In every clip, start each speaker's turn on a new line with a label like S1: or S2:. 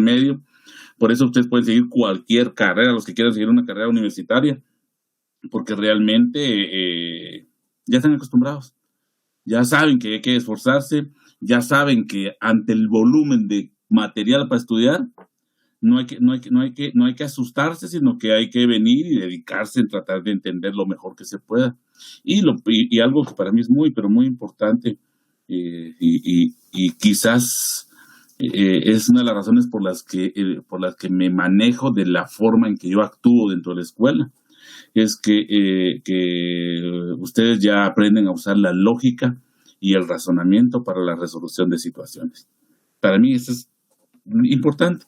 S1: remedio. Por eso ustedes pueden seguir cualquier carrera, los que quieran seguir una carrera universitaria, porque realmente ya están acostumbrados, ya saben que hay que esforzarse, ya saben que ante el volumen de material para estudiar, no hay que asustarse, sino que hay que venir y dedicarse en tratar de entender lo mejor que se pueda. Y algo que para mí es muy, pero muy importante, y quizás es una de las razones por las que me manejo de la forma en que yo actúo dentro de la escuela, es que ustedes ya aprenden a usar la lógica y el razonamiento para la resolución de situaciones. Para mí eso es importante.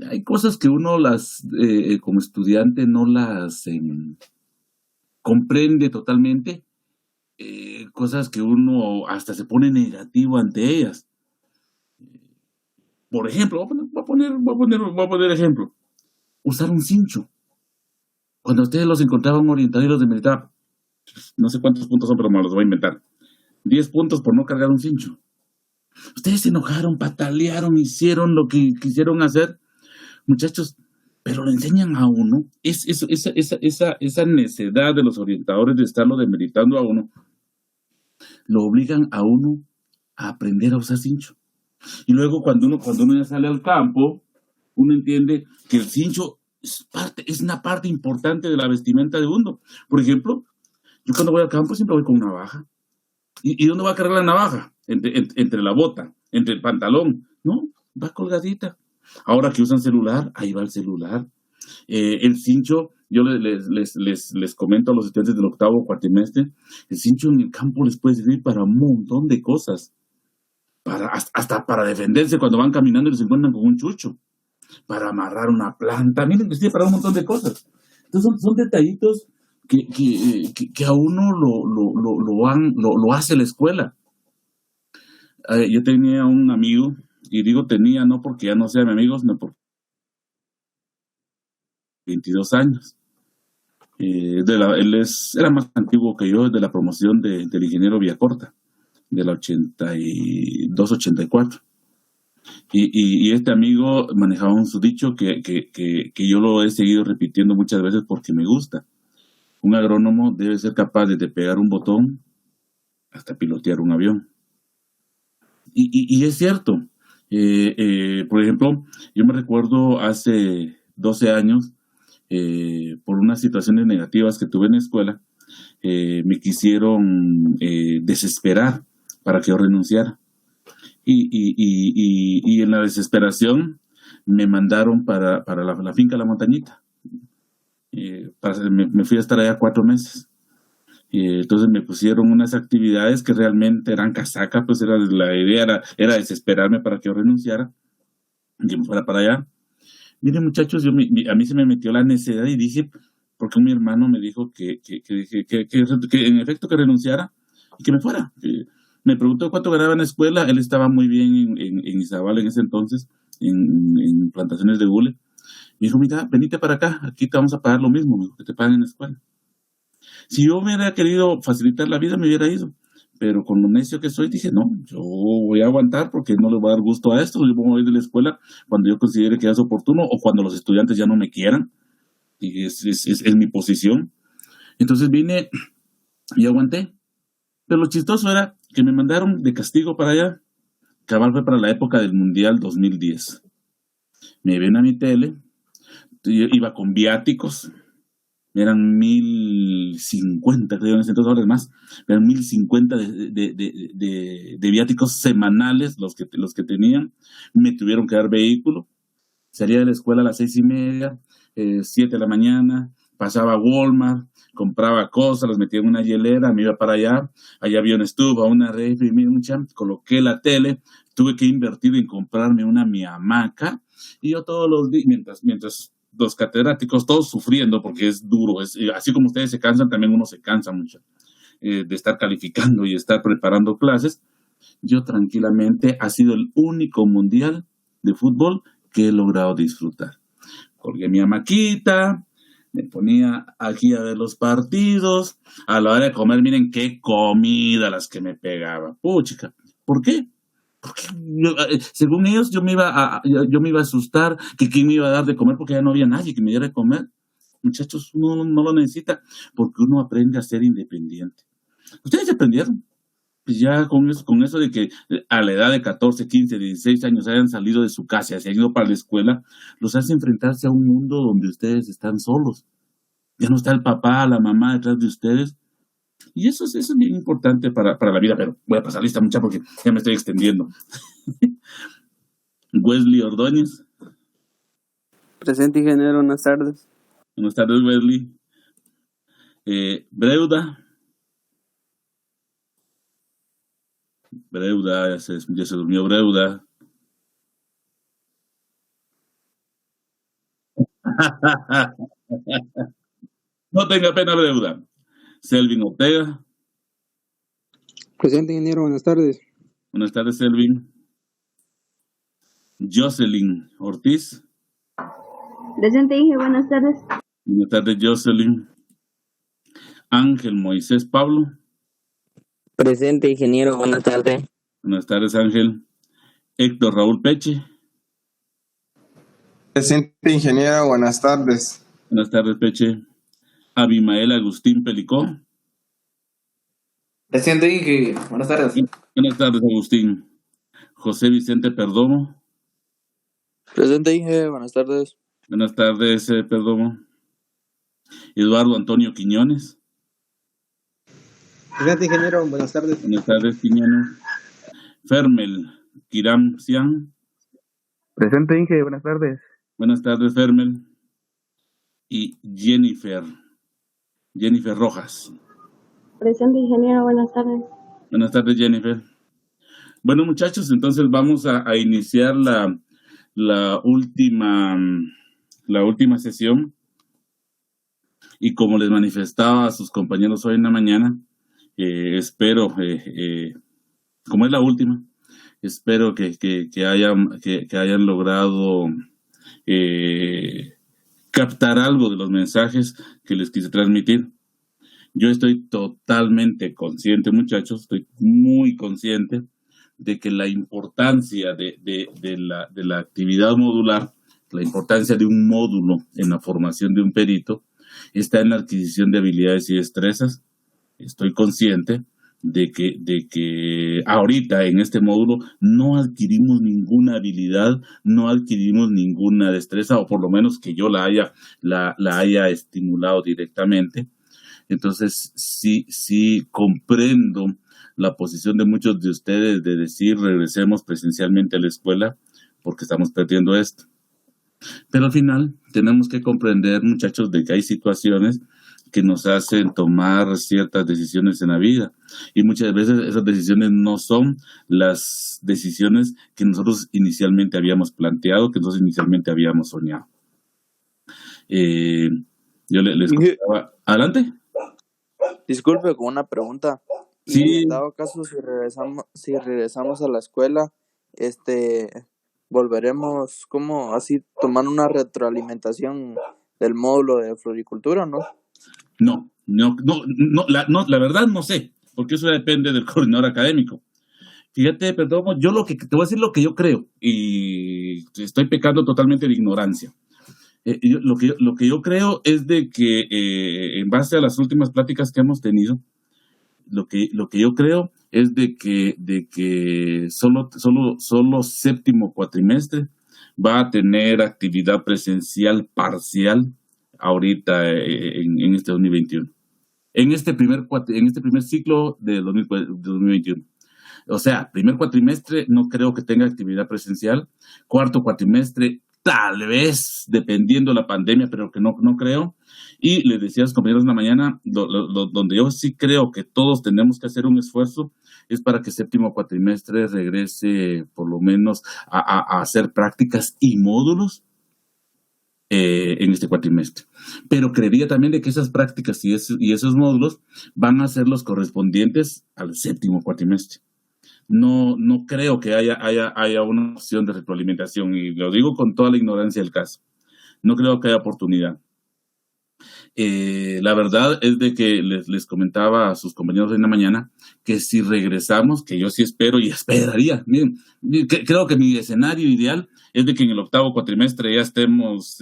S1: Hay cosas que uno como estudiante no las comprende totalmente, cosas que uno hasta se pone negativo ante ellas. Por ejemplo, voy a poner ejemplo. Usar un cincho. Cuando ustedes los encontraban orientados y los desmilitaban, no sé cuántos puntos son, pero me los voy a inventar. 10 puntos por no cargar un cincho. Ustedes se enojaron, patalearon, hicieron lo que quisieron hacer, muchachos, pero lo enseñan a uno. Esa necedad de los orientadores de estarlo demeritando a uno, lo obligan a uno a aprender a usar cincho. Y luego cuando uno ya sale al campo, uno entiende que el cincho es una parte importante de la vestimenta de uno. Por ejemplo, yo cuando voy al campo siempre voy con una navaja. ¿Y dónde va a cargar la navaja? Entre la bota, entre el pantalón. No, va colgadita. Ahora que usan celular, ahí va el celular. El cincho, yo les comento a los estudiantes del octavo cuatrimestre, el cincho en el campo les puede servir para un montón de cosas. Hasta para defenderse cuando van caminando y se encuentran con un chucho. Para amarrar una planta. Miren que sirve para un montón de cosas. Entonces son detallitos que a uno lo hace la escuela. Yo tenía un amigo, y digo tenía no porque ya no sea mi amigo, sino por 22 años. Él era más antiguo que yo, de la promoción del ingeniero Villacorta, de la 82-84. Y este amigo manejaba un dicho que yo lo he seguido repitiendo muchas veces porque me gusta. Un agrónomo debe ser capaz de pegar un botón hasta pilotear un avión. Y es cierto. Por ejemplo, yo me recuerdo hace 12 años, por unas situaciones negativas que tuve en la escuela, me quisieron desesperar para que yo renunciara. Y en la desesperación me mandaron para la finca La Montañita. Me fui a estar allá 4 meses. Entonces me pusieron unas actividades que realmente eran casaca, pues la idea era desesperarme para que yo renunciara y que me fuera para allá. Miren, muchachos, a mí se me metió la necedad y dije, porque mi hermano me dijo que en efecto que renunciara y que me fuera. Me preguntó cuánto ganaba en la escuela. Él estaba muy bien en Izabal en ese entonces, en plantaciones de hule. Me dijo, mira, venite para acá, aquí te vamos a pagar lo mismo que te pagan en la escuela. Si yo hubiera querido facilitar la vida, me hubiera ido. Pero con lo necio que soy, dije, no, yo voy a aguantar porque no le voy a dar gusto a esto. Yo voy a ir de la escuela cuando yo considere que es oportuno o cuando los estudiantes ya no me quieran. Y es mi posición. Entonces vine y aguanté. Pero lo chistoso era que me mandaron de castigo para allá. Cabal fue para la época del Mundial 2010. Me ven a mi tele, yo iba con viáticos, eran 1,050, creo, en ese entonces, ahora más, eran 1,050 de viáticos semanales los que tenían. Me tuvieron que dar vehículo. Salía de la escuela a las 6:30, 7 de la mañana, pasaba a Walmart, compraba cosas, las metía en una hielera, me iba para allá había una estufa, una refri, coloqué la tele, tuve que invertir en comprarme mi hamaca, y yo todos los días, mientras los catedráticos, todos sufriendo, porque es duro, así como ustedes se cansan, también uno se cansa mucho de estar calificando y estar preparando clases. Yo tranquilamente, ha sido el único mundial de fútbol que he logrado disfrutar. Colgué mi hamaquita, me ponía aquí a ver los partidos. A la hora de comer, miren qué comida las que me pegaba. Puchica. ¿Por qué? Según ellos, yo me iba a asustar, que quién me iba a dar de comer porque ya no había nadie que me diera de comer. Muchachos, uno no lo necesita porque uno aprende a ser independiente. Ustedes aprendieron. Pues ya con eso de que a la edad de 14, 15, 16 años hayan salido de su casa y se han ido para la escuela, los hace enfrentarse a un mundo donde ustedes están solos. Ya no está el papá, la mamá detrás de ustedes. Y eso es bien importante para la vida, pero voy a pasar lista mucha porque ya me estoy extendiendo. Wesley Ordóñez.
S2: Presente, ingeniero, buenas tardes.
S1: Buenas tardes, Wesley. Breuda. Breuda, ya se durmió Breuda. No tenga pena, Breuda. Selvin Ortega.
S3: Presente, ingeniero, buenas tardes.
S1: Buenas tardes, Selvin. Jocelyn Ortiz.
S4: Presente, Inge, buenas tardes.
S1: Buenas tardes, Jocelyn. Ángel Moisés Pablo.
S5: Presente, ingeniero, buenas tardes.
S1: Buenas tardes, Ángel. Héctor Raúl Peche.
S6: Presente, ingeniero, buenas tardes.
S1: Buenas tardes, Peche. Abimael Agustín Pelicó.
S7: Presente, Inge, buenas tardes.
S1: Buenas tardes, Agustín. José Vicente Perdomo.
S2: Presente, Inge, buenas tardes.
S1: Buenas tardes, Perdomo. Eduardo Antonio Quiñones.
S3: Presente, ingeniero, buenas tardes.
S1: Buenas tardes, Quiñones. Fermel Kiram Sian.
S8: Presente, Inge, buenas tardes.
S1: Buenas tardes, Fermel. Y Jennifer Rojas.
S4: Presente, ingeniero, buenas tardes.
S1: Buenas tardes, Jennifer. Bueno, muchachos, entonces vamos a iniciar la última sesión. Y como les manifestaba a sus compañeros hoy en la mañana, espero, como es la última, espero que hayan logrado captar algo de los mensajes que les quise transmitir. Yo estoy totalmente consciente, muchachos, estoy muy consciente de que la importancia de la actividad modular, la importancia de un módulo en la formación de un perito, está en la adquisición de habilidades y destrezas. Estoy consciente de que ahorita en este módulo no adquirimos ninguna habilidad, no adquirimos ninguna destreza, o por lo menos que yo la haya estimulado directamente. Entonces, sí comprendo la posición de muchos de ustedes de decir regresemos presencialmente a la escuela porque estamos perdiendo esto. Pero al final tenemos que comprender, muchachos, de que hay situaciones que nos hacen tomar ciertas decisiones en la vida. Y muchas veces esas decisiones no son las decisiones que nosotros inicialmente habíamos planteado, que nosotros inicialmente habíamos soñado. Yo les contaba. ¿Adelante?
S2: Disculpe, con una pregunta.
S1: Sí.
S2: Y en dado caso, si regresamos a la escuela, volveremos, ¿cómo así, tomar una retroalimentación del módulo de floricultura, no?
S1: No, la verdad no sé, porque eso depende del coordinador académico. Fíjate, perdón, te voy a decir lo que yo creo, y estoy pecando totalmente de ignorancia. Lo que yo creo es de que, en base a las últimas pláticas que hemos tenido, lo que yo creo es de que solo séptimo cuatrimestre va a tener actividad presencial parcial ahorita en este 2021. En este primer ciclo de 2021. O sea, primer cuatrimestre no creo que tenga actividad presencial. Cuarto cuatrimestre, tal vez, dependiendo de la pandemia, pero que no creo. Y les decía a los compañeros en la mañana, donde yo sí creo que todos tenemos que hacer un esfuerzo, es para que séptimo cuatrimestre regrese por lo menos a hacer prácticas y módulos en este cuatrimestre. Pero creería también de que esas prácticas y esos módulos van a ser los correspondientes al séptimo cuatrimestre. No creo que haya una opción de retroalimentación, y lo digo con toda la ignorancia del caso. No creo que haya oportunidad. La verdad es de que les comentaba a sus compañeros en la mañana que si regresamos, que yo sí espero y esperaría, miren, creo que mi escenario ideal es de que en el octavo cuatrimestre ya estemos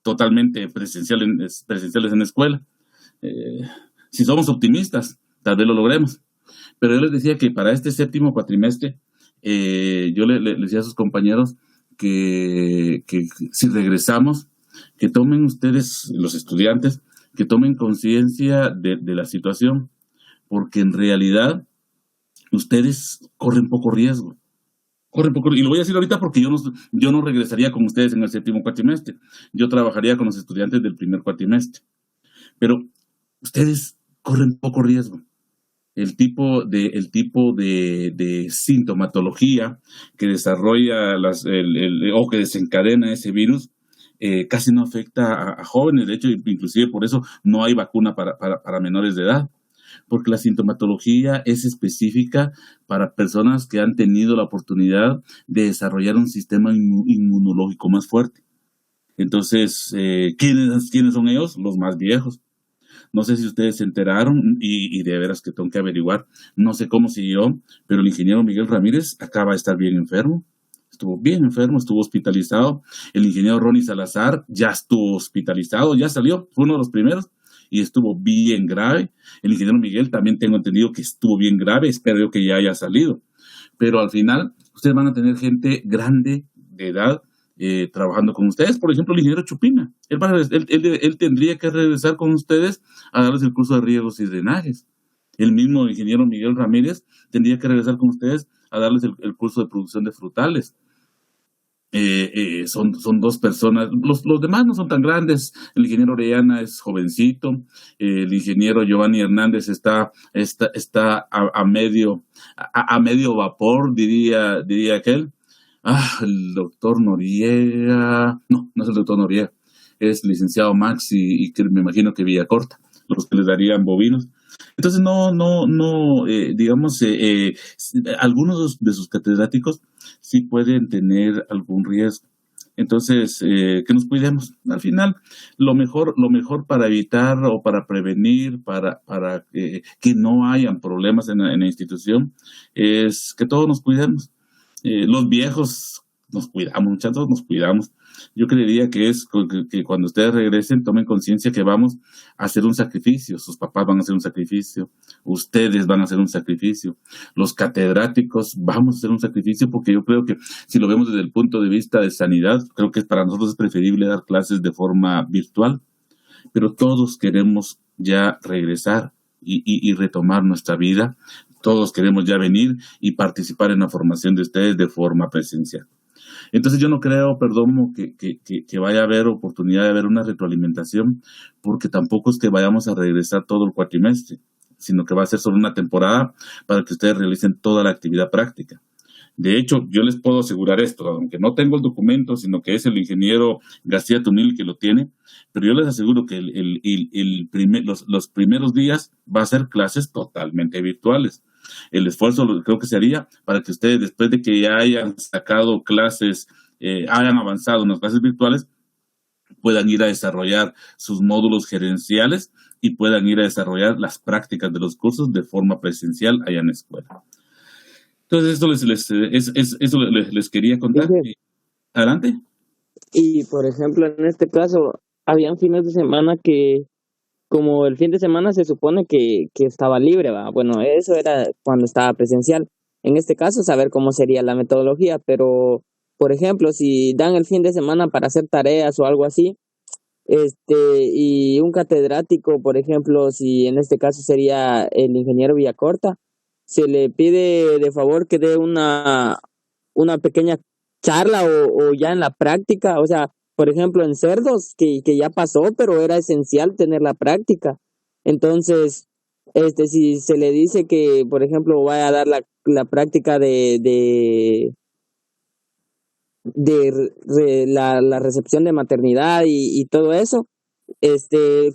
S1: totalmente presenciales en la escuela. Eh, si somos optimistas, tal vez lo logremos. Pero yo les decía que para este séptimo cuatrimestre, yo le decía a sus compañeros que si regresamos, que tomen ustedes, los estudiantes, que tomen conciencia de la situación, porque en realidad ustedes corren poco riesgo. Y lo voy a decir ahorita porque yo no regresaría con ustedes en el séptimo cuatrimestre. Yo trabajaría con los estudiantes del primer cuatrimestre. Pero ustedes corren poco riesgo. El tipo de sintomatología que desarrolla o que desencadena ese virus casi no afecta a jóvenes. De hecho, inclusive por eso no hay vacuna para menores de edad, porque la sintomatología es específica para personas que han tenido la oportunidad de desarrollar un sistema inmunológico más fuerte. Entonces, ¿quiénes son ellos? Los más viejos. No sé si ustedes se enteraron y de veras que tengo que averiguar. No sé cómo siguió, pero el ingeniero Miguel Ramírez acaba de estar bien enfermo. Estuvo bien enfermo, estuvo hospitalizado. El ingeniero Ronnie Salazar ya estuvo hospitalizado, ya salió, fue uno de los primeros y estuvo bien grave. El ingeniero Miguel también tengo entendido que estuvo bien grave, espero yo que ya haya salido. Pero al final, ustedes van a tener gente grande de edad trabajando con ustedes. Por ejemplo, el ingeniero Chupina. Él tendría que regresar con ustedes a darles el curso de riegos y drenajes. El mismo ingeniero Miguel Ramírez tendría que regresar con ustedes a darles el curso de producción de frutales. Son dos personas, los demás no son tan grandes. El ingeniero Orellana es jovencito, el ingeniero Giovanni Hernández está a medio vapor, diría aquel. El doctor Noriega, no es el doctor Noriega, es licenciado Max y que me imagino que Villacorta, los que les darían bovinos. Entonces digamos, algunos de sus catedráticos sí pueden tener algún riesgo. Entonces, que nos cuidemos. Al final, lo mejor para evitar o para prevenir, para que no hayan problemas en la institución, es que todos nos cuidemos. Los viejos nos cuidamos, muchachos, nos cuidamos. Yo creería que que cuando ustedes regresen tomen conciencia que vamos a hacer un sacrificio. Sus papás van a hacer un sacrificio, ustedes van a hacer un sacrificio, los catedráticos vamos a hacer un sacrificio, porque yo creo que si lo vemos desde el punto de vista de sanidad, creo que para nosotros es preferible dar clases de forma virtual, pero todos queremos ya regresar y retomar nuestra vida. Todos queremos ya venir y participar en la formación de ustedes de forma presencial. Entonces yo no creo, perdón, que vaya a haber oportunidad de haber una retroalimentación, porque tampoco es que vayamos a regresar todo el cuatrimestre, sino que va a ser solo una temporada para que ustedes realicen toda la actividad práctica. De hecho, yo les puedo asegurar esto, aunque no tengo el documento, sino que es el ingeniero García Tunil que lo tiene, pero yo les aseguro que los primeros días va a ser clases totalmente virtuales. El esfuerzo creo que se haría para que ustedes, después de que ya hayan sacado clases, hayan avanzado en las clases virtuales, puedan ir a desarrollar sus módulos gerenciales y puedan ir a desarrollar las prácticas de los cursos de forma presencial allá en la escuela. Entonces, esto les quería contar. Adelante.
S5: Y, por ejemplo, en este caso, habían fines de semana que, como el fin de semana se supone que estaba libre, ¿va? Bueno, eso era cuando estaba presencial. En este caso, saber cómo sería la metodología, pero, por ejemplo, si dan el fin de semana para hacer tareas o algo así, y un catedrático, por ejemplo, si en este caso sería el ingeniero Villacorta, se le pide de favor que dé una pequeña charla o ya en la práctica, o sea, por ejemplo, en cerdos, que ya pasó, pero era esencial tener la práctica. Entonces, si se le dice que, por ejemplo, vaya a dar la práctica de la recepción de maternidad y todo eso,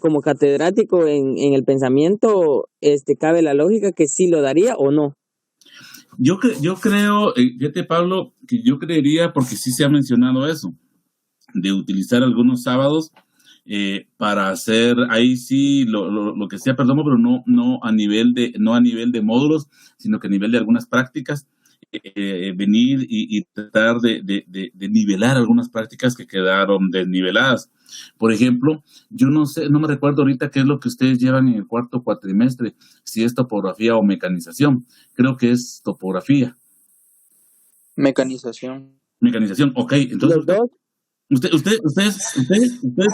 S5: como catedrático en el pensamiento, cabe la lógica que sí lo daría o no.
S1: Yo creo, fíjate, Pablo, que yo creería, porque sí se ha mencionado eso, de utilizar algunos sábados para hacer ahí sí lo que sea, perdón, pero no a nivel de módulos, sino que a nivel de algunas prácticas, venir y tratar de nivelar algunas prácticas que quedaron desniveladas. Por ejemplo, yo no sé, no me recuerdo ahorita qué es lo que ustedes llevan en el cuarto cuatrimestre, si es topografía o mecanización. Creo que es topografía.
S2: Mecanización.
S1: Mecanización, ok. Entonces,
S5: Los dos.
S1: ustedes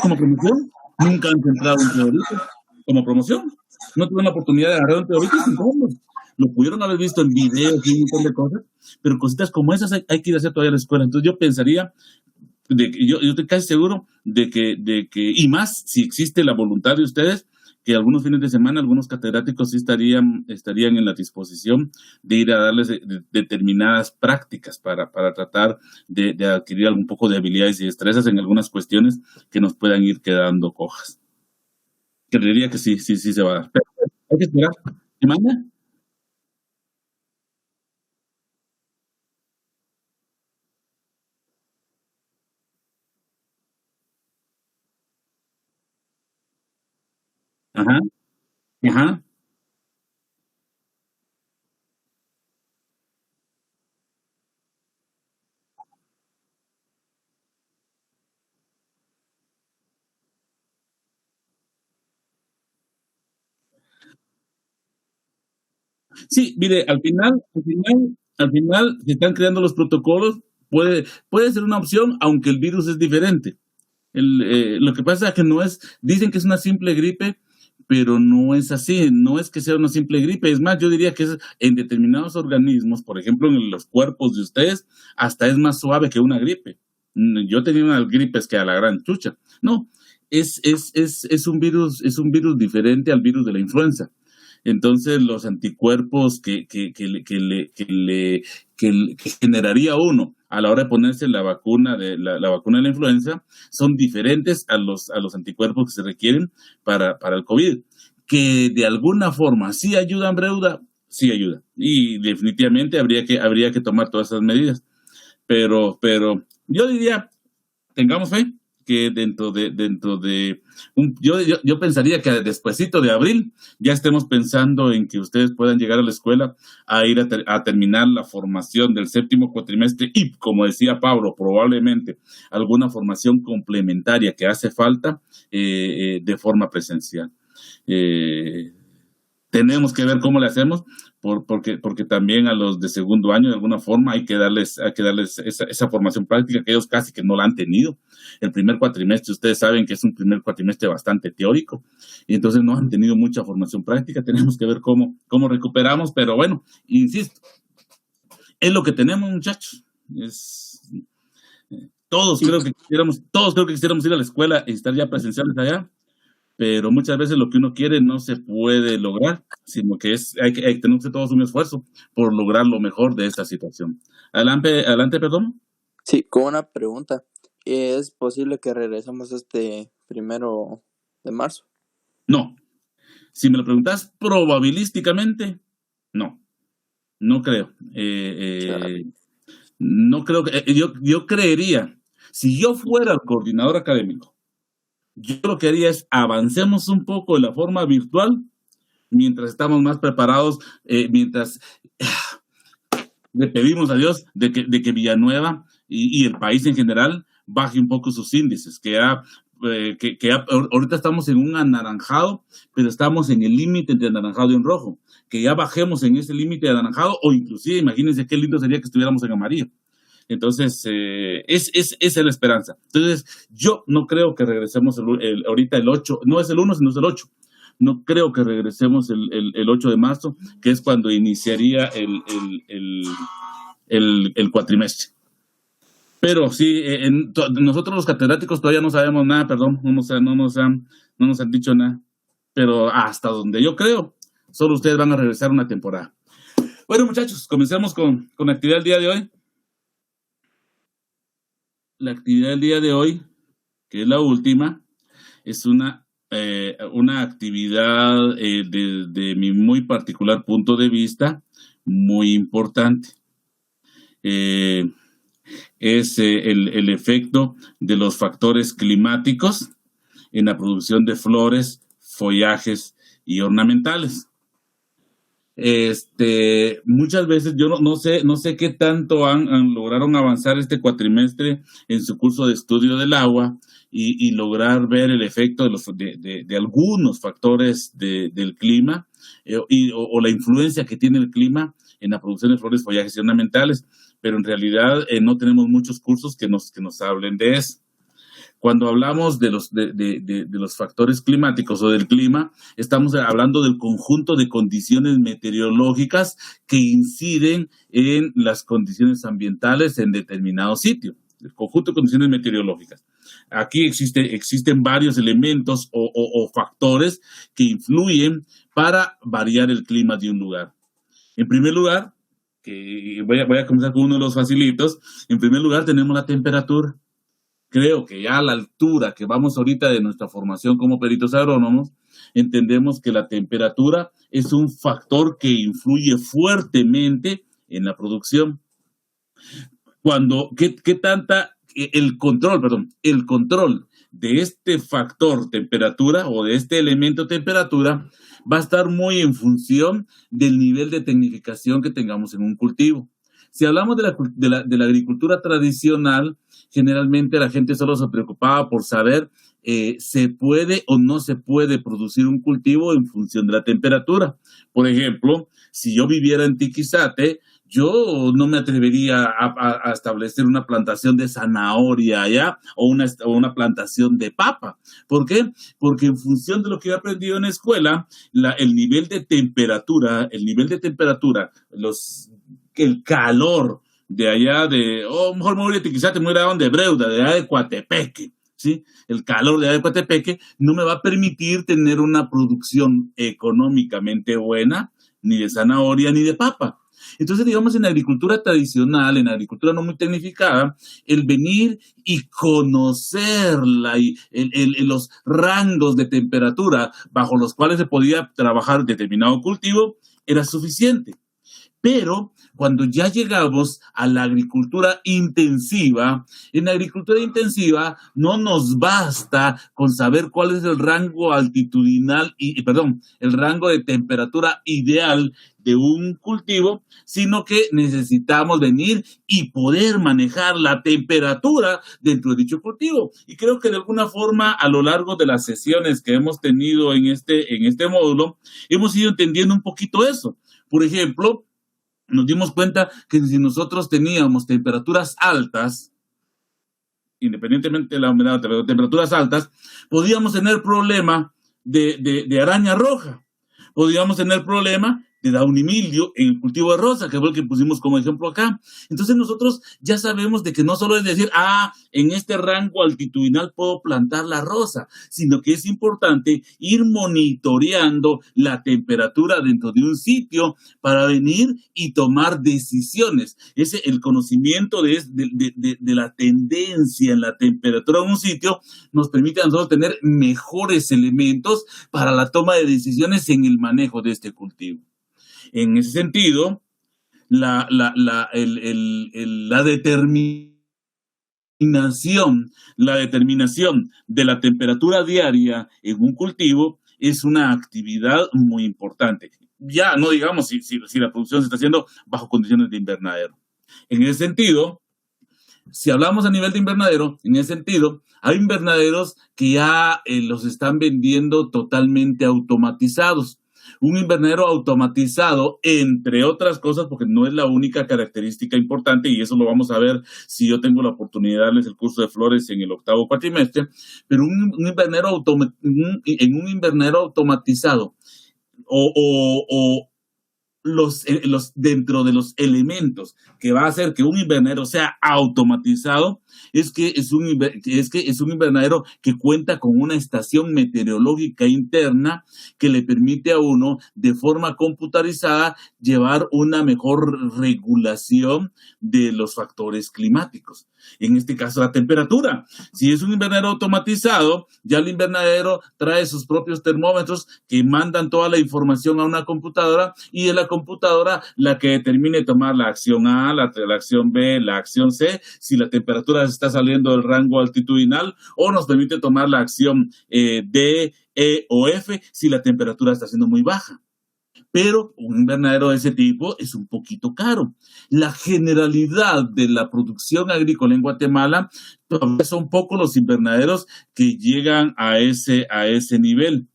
S1: como promoción nunca han entrado en teoritis como promoción. No tuvieron la oportunidad de agarrar un teoritis. Lo pudieron haber visto en videos y un montón de cosas, pero cositas como esas hay que ir a hacer todavía a la escuela. Entonces yo pensaría, yo estoy casi seguro de que, y más si existe la voluntad de ustedes, que algunos fines de semana algunos catedráticos sí estarían en la disposición de ir a darles determinadas prácticas para tratar de adquirir algún poco de habilidades y destrezas en algunas cuestiones que nos puedan ir quedando cojas. Creería que sí se va a dar. Pero hay que esperar. ¿Qué manda? Ajá, ajá. Sí, mire, al final se están creando los protocolos, puede ser una opción, aunque el virus es diferente. Lo que pasa es que dicen que es una simple gripe, pero no es así, no es que sea una simple gripe, es más, yo diría que es en determinados organismos, por ejemplo, en los cuerpos de ustedes, hasta es más suave que una gripe. Yo tenía unas gripes que a la gran chucha. No, es un virus diferente al virus de la influenza. Entonces, los anticuerpos que generaría uno a la hora de ponerse la vacuna de la influenza son diferentes a los anticuerpos que se requieren para el COVID, que de alguna forma sí ayudan, Breuda, sí ayuda. Y definitivamente habría que tomar todas esas medidas. Pero yo diría, tengamos fe que yo pensaría que despuesito de abril ya estemos pensando en que ustedes puedan llegar a la escuela a ir a terminar la formación del séptimo cuatrimestre y, como decía Pablo, probablemente alguna formación complementaria que hace falta de forma presencial. Tenemos que ver cómo le hacemos, porque también a los de segundo año, de alguna forma, hay que darles esa formación práctica que ellos casi que no la han tenido. El primer cuatrimestre, ustedes saben que es un primer cuatrimestre bastante teórico, y entonces no han tenido mucha formación práctica. Tenemos que ver cómo recuperamos, pero bueno, insisto, es lo que tenemos, muchachos. Todos creo que quisiéramos ir a la escuela y estar ya presenciales allá, pero muchas veces lo que uno quiere no se puede lograr, sino que hay que tener todos un esfuerzo por lograr lo mejor de esta situación. Adelante, perdón.
S2: Sí, con una pregunta. ¿Es posible que regresemos este 1 de marzo?
S1: No. Si me lo preguntas probabilísticamente, no creo. No creo que yo creería, si yo fuera el coordinador académico, yo lo que haría es avancemos un poco de la forma virtual mientras estamos más preparados, mientras le pedimos a Dios de que Villanueva y el país en general baje un poco sus índices, ahorita estamos en un anaranjado, pero estamos en el límite entre anaranjado y un rojo, que ya bajemos en ese límite de anaranjado, o inclusive imagínense qué lindo sería que estuviéramos en amarillo. Entonces, esa es la esperanza. Entonces, yo no creo que regresemos ahorita el 8, no es el 1, sino es el 8. No creo que regresemos el 8 de marzo, que es cuando iniciaría el cuatrimestre. Pero sí, nosotros los catedráticos todavía no sabemos nada, perdón, no nos han dicho nada. Pero hasta donde yo creo, solo ustedes van a regresar una temporada. Bueno, muchachos, comencemos con la actividad del día de hoy. La actividad del día de hoy, que es la última, es una actividad desde mi muy particular punto de vista, muy importante. Es el efecto de los factores climáticos en la producción de flores, follajes y ornamentales. Muchas veces yo no sé qué tanto lograron avanzar este cuatrimestre en su curso de estudio del agua y lograr ver el efecto de algunos factores del clima o la influencia que tiene el clima en la producción de flores, follajes y ornamentales, pero en realidad no tenemos muchos cursos que nos hablen de eso. Cuando hablamos de los factores climáticos o del clima, estamos hablando del conjunto de condiciones meteorológicas que inciden en las condiciones ambientales en determinado sitio. El conjunto de condiciones meteorológicas. Aquí existen varios elementos o factores que influyen para variar el clima de un lugar. En primer lugar, que voy a comenzar con uno de los facilitos, en primer lugar tenemos la temperatura. Creo que ya a la altura que vamos ahorita de nuestra formación como peritos agrónomos, entendemos que la temperatura es un factor que influye fuertemente en la producción. El control de este factor temperatura o de este elemento temperatura va a estar muy en función del nivel de tecnificación que tengamos en un cultivo. Si hablamos de la agricultura tradicional, generalmente la gente solo se preocupaba por saber se puede o no se puede producir un cultivo en función de la temperatura. Por ejemplo, si yo viviera en Tiquizate, yo no me atrevería a establecer una plantación de zanahoria allá o una plantación de papa. ¿Por qué? Porque en función de lo que he aprendido en la escuela, el nivel de temperatura, el calor de allá mejor me voy a Tiquizate, me voy a donde Breuda, de allá de Coatepeque, ¿sí? El calor de allá de Coatepeque no me va a permitir tener una producción económicamente buena, ni de zanahoria ni de papa. Entonces, digamos, en la agricultura tradicional, en la agricultura no muy tecnificada, el venir y conocer los rangos de temperatura bajo los cuales se podía trabajar determinado cultivo era suficiente. Pero cuando ya llegamos a la agricultura intensiva, en la agricultura intensiva no nos basta con saber cuál es el rango altitudinal el rango de temperatura ideal de un cultivo, sino que necesitamos venir y poder manejar la temperatura dentro de dicho cultivo. Y creo que de alguna forma, a lo largo de las sesiones que hemos tenido en este módulo, hemos ido entendiendo un poquito eso. Por ejemplo, nos dimos cuenta que si nosotros teníamos temperaturas altas, independientemente de la humedad, temperaturas altas, podíamos tener problema de araña roja, podíamos tener problema de downy mildew en el cultivo de rosa, que fue el que pusimos como ejemplo acá. Entonces nosotros ya sabemos de que no solo es decir, en este rango altitudinal puedo plantar la rosa, sino que es importante ir monitoreando la temperatura dentro de un sitio para venir y tomar decisiones. El conocimiento de la tendencia en la temperatura de un sitio nos permite a nosotros tener mejores elementos para la toma de decisiones en el manejo de este cultivo. En ese sentido, la determinación de la temperatura diaria en un cultivo es una actividad muy importante. Ya no digamos si la producción se está haciendo bajo condiciones de invernadero. En ese sentido, si hablamos a nivel de invernadero, hay invernaderos que ya los están vendiendo totalmente automatizados. Un invernadero automatizado, entre otras cosas, porque no es la única característica importante, y eso lo vamos a ver si yo tengo la oportunidad de darles el curso de flores en el 8º cuatrimestre, pero en un invernadero automatizado dentro de los elementos que va a hacer que un invernadero sea automatizado es que es un invernadero que cuenta con una estación meteorológica interna que le permite a uno de forma computarizada llevar una mejor regulación de los factores climáticos. En este caso, la temperatura. Si es un invernadero automatizado, ya el invernadero trae sus propios termómetros que mandan toda la información a una computadora y en la computadora computadora la que determine tomar la acción A, la acción B, la acción C, si la temperatura está saliendo del rango altitudinal, o nos permite tomar la acción D, E o F si la temperatura está siendo muy baja. Pero un invernadero de ese tipo es un poquito caro. La generalidad de la producción agrícola en Guatemala todavía son pocos los invernaderos que llegan a ese nivel.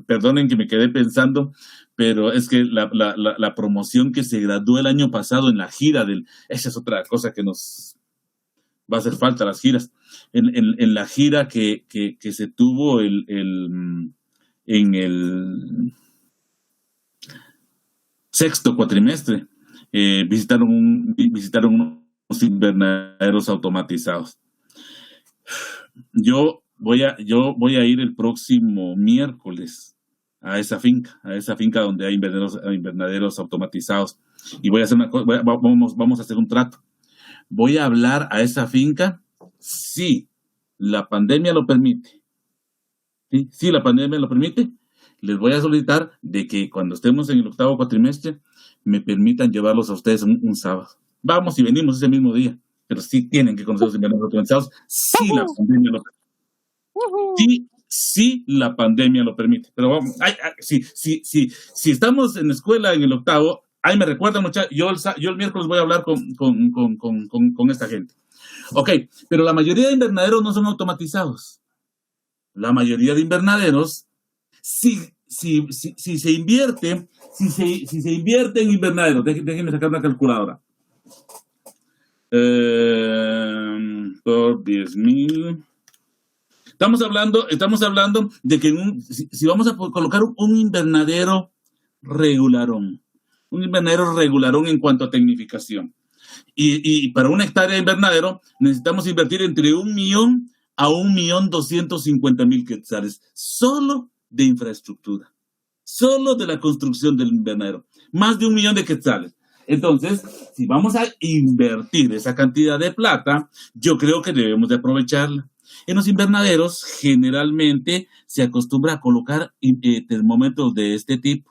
S1: Perdonen que me quedé pensando, pero es que la promoción que se graduó el año pasado en la gira esa es otra cosa que nos va a hacer falta, las giras. En la gira que se tuvo en el sexto cuatrimestre, visitaron unos invernaderos automatizados. Yo voy a ir el próximo miércoles a esa finca donde hay invernaderos automatizados, y voy a hacer una cosa, vamos a hacer un trato. Voy a hablar a esa finca si la pandemia lo permite. Si la pandemia lo permite, les voy a solicitar de que cuando estemos en el octavo cuatrimestre me permitan llevarlos a ustedes un sábado. Vamos y venimos ese mismo día, pero sí tienen que conocer los invernaderos automatizados si la pandemia lo permite. Sí, la pandemia lo permite. Pero vamos, si estamos en la escuela en el octavo, ahí me recuerdan, muchachos, yo el miércoles voy a hablar con esta gente. Ok, pero la mayoría de invernaderos no son automatizados. La mayoría de invernaderos, si se invierte en invernaderos, déjenme sacar una calculadora. Por 10,000. Estamos hablando de que si vamos a colocar un invernadero regularón en cuanto a tecnificación, y para una hectárea de invernadero necesitamos invertir entre 1,000,000 a 1,250,000 quetzales, solo de infraestructura, solo de la construcción del invernadero, más de 1,000,000 de quetzales. Entonces, si vamos a invertir esa cantidad de plata, yo creo que debemos de aprovecharla. En los invernaderos, generalmente, se acostumbra a colocar termómetros de este tipo.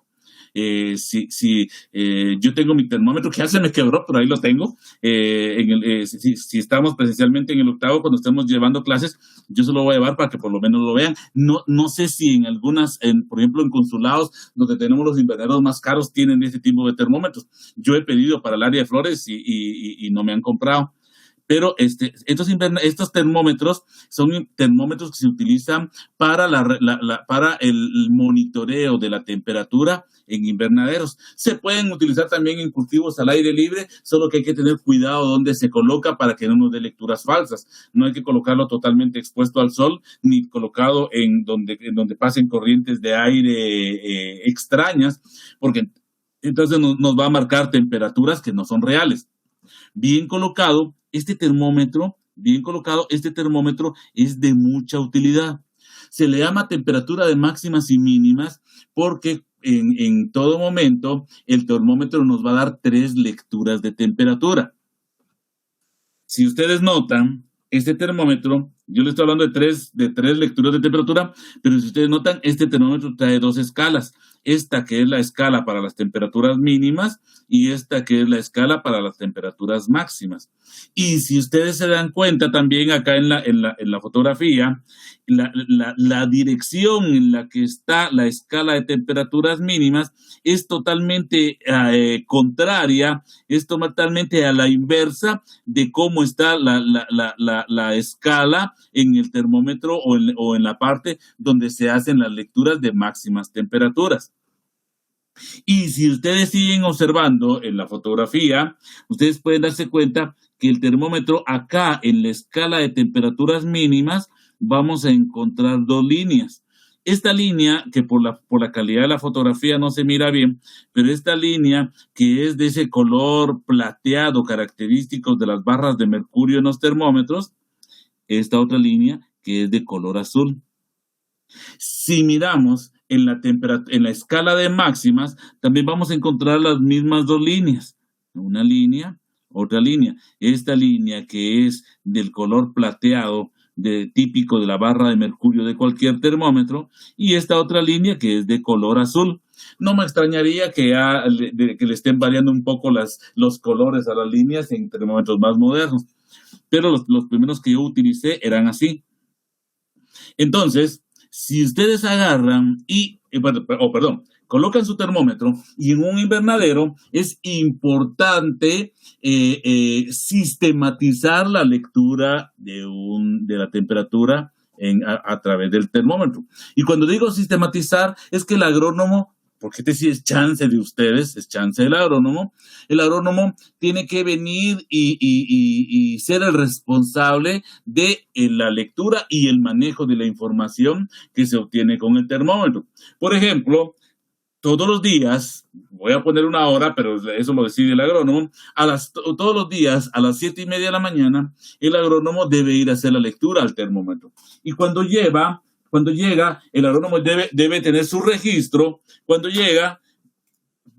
S1: Yo tengo mi termómetro que ya se me quebró, pero ahí lo tengo. Si estamos presencialmente en el octavo, cuando estemos llevando clases, yo se lo voy a llevar para que por lo menos lo vean. No sé si en algunas, por ejemplo, en consulados, donde tenemos los invernaderos más caros, tienen este tipo de termómetros. Yo he pedido para el área de Flores y no me han comprado. Pero estos termómetros son termómetros que se utilizan para el monitoreo de la temperatura en invernaderos. Se pueden utilizar también en cultivos al aire libre, solo que hay que tener cuidado donde se coloca para que no nos dé lecturas falsas. No hay que colocarlo totalmente expuesto al sol, ni colocado en donde pasen corrientes de aire extrañas, porque entonces nos va a marcar temperaturas que no son reales. Bien colocado, este termómetro es de mucha utilidad. Se le llama temperatura de máximas y mínimas porque en todo momento el termómetro nos va a dar 3 lecturas de temperatura. Si ustedes notan, este termómetro, yo le estoy hablando de tres lecturas de temperatura, pero si ustedes notan, este termómetro trae 2 escalas. Esta que es la escala para las temperaturas mínimas y esta que es la escala para las temperaturas máximas. Y si ustedes se dan cuenta también acá en la fotografía, la dirección en la que está la escala de temperaturas mínimas es totalmente contraria, es totalmente a la inversa de cómo está la escala en el termómetro o en la parte donde se hacen las lecturas de máximas temperaturas. Y si ustedes siguen observando en la fotografía, ustedes pueden darse cuenta que el termómetro acá en la escala de temperaturas mínimas vamos a encontrar 2 líneas. Esta línea, que por la calidad de la fotografía no se mira bien, pero esta línea que es de ese color plateado característico de las barras de mercurio en los termómetros, esta otra línea que es de color azul. Si miramos en la escala de máximas, también vamos a encontrar las mismas 2 líneas. Una línea, otra línea. Esta línea que es del color plateado típico de la barra de mercurio de cualquier termómetro, y esta otra línea que es de color azul. No me extrañaría que le estén variando un poco los colores a las líneas en termómetros más modernos, pero los primeros que yo utilicé eran así. Entonces, si ustedes agarran colocan su termómetro y en un invernadero, es importante sistematizar la lectura de la temperatura a través del termómetro. Y cuando digo sistematizar, es que el agrónomo, porque este sí es chance de ustedes, es chance del agrónomo, el agrónomo tiene que venir y ser el responsable de la lectura y el manejo de la información que se obtiene con el termómetro. Por ejemplo, todos los días, voy a poner una hora, pero eso lo decide el agrónomo, todos los días a las 7:30 de la mañana, el agrónomo debe ir a hacer la lectura al termómetro. Y cuando llega, el agrónomo debe tener su registro. Cuando llega,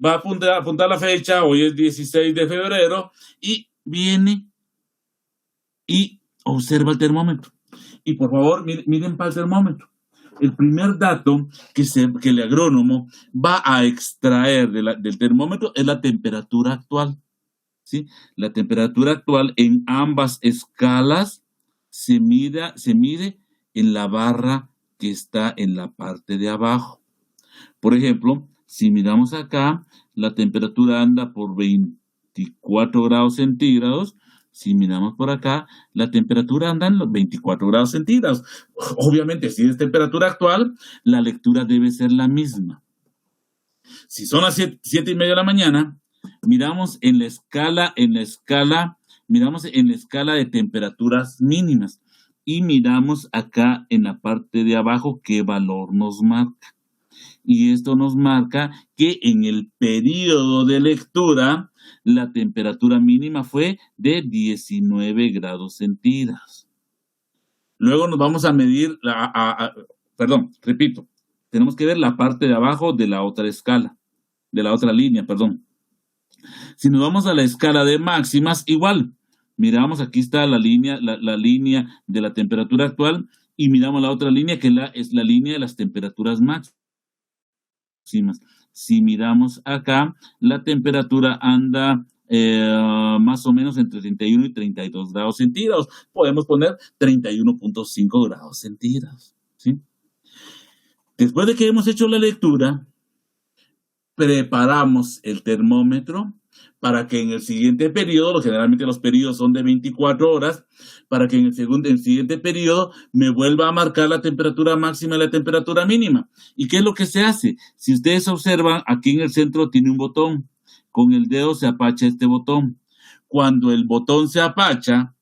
S1: va a apuntar la fecha, hoy es 16 de febrero, y viene y observa el termómetro. Y por favor, miren para el termómetro. El primer dato que el agrónomo va a extraer del termómetro es la temperatura actual. ¿Sí? La temperatura actual en ambas escalas se mide en la barra que está en la parte de abajo. Por ejemplo, si miramos acá, la temperatura anda por 24 grados centígrados. Si miramos por acá, la temperatura anda en los 24 grados centígrados. Obviamente, si es temperatura actual, la lectura debe ser la misma. Si son las 7:30 de la mañana, miramos en la escala de temperaturas mínimas y miramos acá en la parte de abajo qué valor nos marca. Y esto nos marca que en el periodo de lectura la temperatura mínima fue de 19 grados centígrados. Luego nos vamos a medir, tenemos que ver la parte de abajo de la otra escala, de la otra línea, perdón. Si nos vamos a la escala de máximas, igual, miramos, aquí está la línea de la temperatura actual y miramos la otra línea que es la línea de las temperaturas máximas. Si miramos acá, la temperatura anda más o menos entre 31 y 32 grados centígrados. Podemos poner 31.5 grados centígrados. ¿Sí? Después de que hemos hecho la lectura, preparamos el termómetro para que en el siguiente periodo, generalmente los periodos son de 24 horas, para que en el siguiente periodo me vuelva a marcar la temperatura máxima y la temperatura mínima. ¿Y qué es lo que se hace? Si ustedes observan, aquí en el centro tiene un botón. Con el dedo se apacha este botón. Cuando el botón se apacha,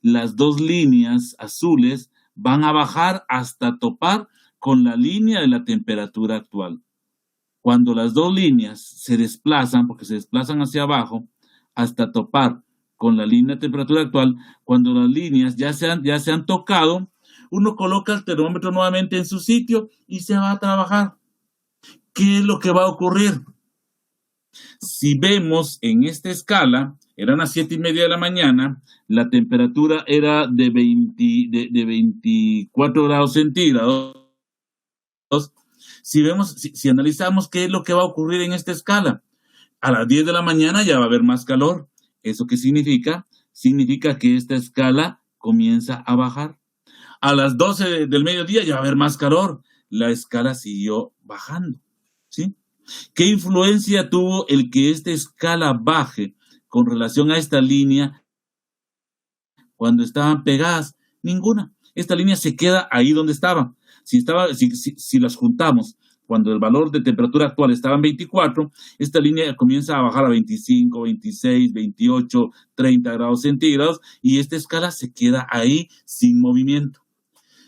S1: las dos líneas azules van a bajar hasta topar con la línea de la temperatura actual. Cuando las dos líneas se desplazan, porque se desplazan hacia abajo, hasta topar con la línea de temperatura actual, cuando las líneas ya se han tocado, uno coloca el termómetro nuevamente en su sitio y se va a trabajar. ¿Qué es lo que va a ocurrir? Si vemos en esta escala, eran las 7:30 de la mañana, la temperatura era de 24 grados centígrados. Si analizamos qué es lo que va a ocurrir en esta escala, a las 10 de la mañana ya va a haber más calor. ¿Eso qué significa? Significa que esta escala comienza a bajar. A las 12 del mediodía ya va a haber más calor. La escala siguió bajando. ¿Sí? ¿Qué influencia tuvo el que esta escala baje con relación a esta línea cuando estaban pegadas? Ninguna. Esta línea se queda ahí donde estaba. Si las juntamos, cuando el valor de temperatura actual estaba en 24, esta línea comienza a bajar a 25, 26, 28, 30 grados centígrados y esta escala se queda ahí sin movimiento.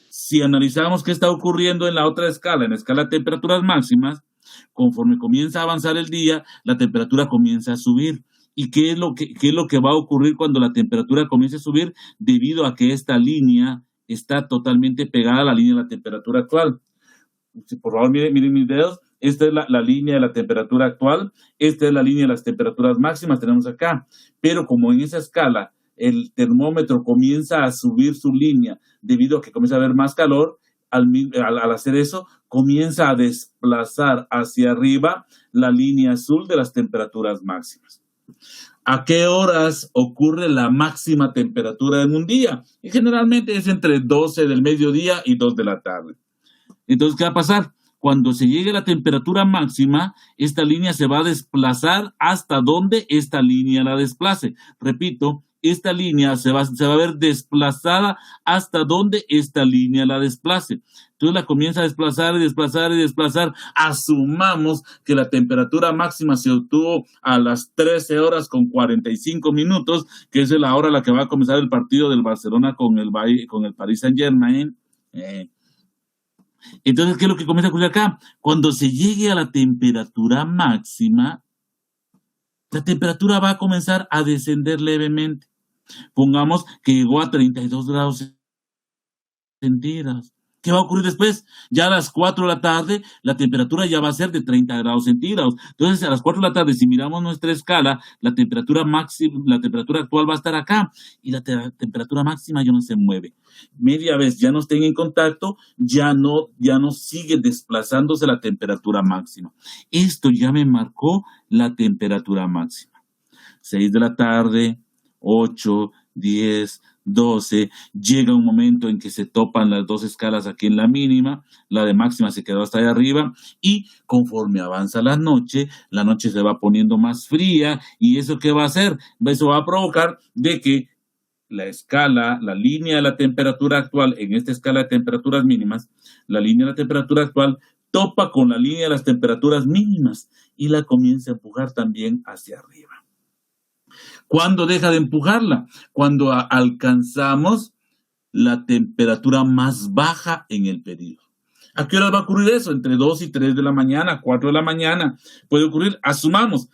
S1: Si analizamos qué está ocurriendo en la otra escala, en la escala de temperaturas máximas, conforme comienza a avanzar el día, la temperatura comienza a subir. ¿Y qué es lo que va a ocurrir cuando la temperatura comience a subir? Debido a que esta línea está totalmente pegada a la línea de la temperatura actual. Por favor, miren mis dedos. Esta es la línea de la temperatura actual. Esta es la línea de las temperaturas máximas. Tenemos acá. Pero como en esa escala el termómetro comienza a subir su línea debido a que comienza a haber más calor, al hacer eso, comienza a desplazar hacia arriba la línea azul de las temperaturas máximas. ¿A qué horas ocurre la máxima temperatura en un día? Y generalmente es entre 12 del mediodía y 2 de la tarde. Entonces, ¿qué va a pasar? Cuando se llegue a la temperatura máxima, esta línea se va a desplazar hasta donde esta línea la desplace. Repito, esta línea se va a ver desplazada hasta donde esta línea la desplace. Entonces la comienza a desplazar y desplazar y desplazar. Asumamos que la temperatura máxima se obtuvo a las 13 horas con 45 minutos, que es la hora a la que va a comenzar el partido del Barcelona con el Paris Saint-Germain. Entonces, ¿qué es lo que comienza a ocurrir acá? Cuando se llegue a la temperatura máxima, la temperatura va a comenzar a descender levemente. Pongamos que llegó a 32 grados centígrados. ¿Qué va a ocurrir después? Ya a las 4 de la tarde, la temperatura ya va a ser de 30 grados centígrados. Entonces, a las 4 de la tarde, si miramos nuestra escala, la temperatura máxima, la temperatura actual va a estar acá y la temperatura máxima ya no se mueve. Media vez ya no estén en contacto, ya no sigue desplazándose la temperatura máxima. Esto ya me marcó la temperatura máxima. 6 de la tarde, 8, 10, 12, llega un momento en que se topan las dos escalas aquí en la mínima, la de máxima se quedó hasta allá arriba y conforme avanza la noche se va poniendo más fría y ¿eso qué va a hacer? Eso va a provocar de que la escala, la línea de la temperatura actual, en esta escala de temperaturas mínimas, la línea de la temperatura actual topa con la línea de las temperaturas mínimas y la comienza a empujar también hacia arriba. ¿Cuándo deja de empujarla? Cuando alcanzamos la temperatura más baja en el periodo. ¿A qué hora va a ocurrir eso? Entre 2 y 3 de la mañana, 4 de la mañana. Puede ocurrir, asumamos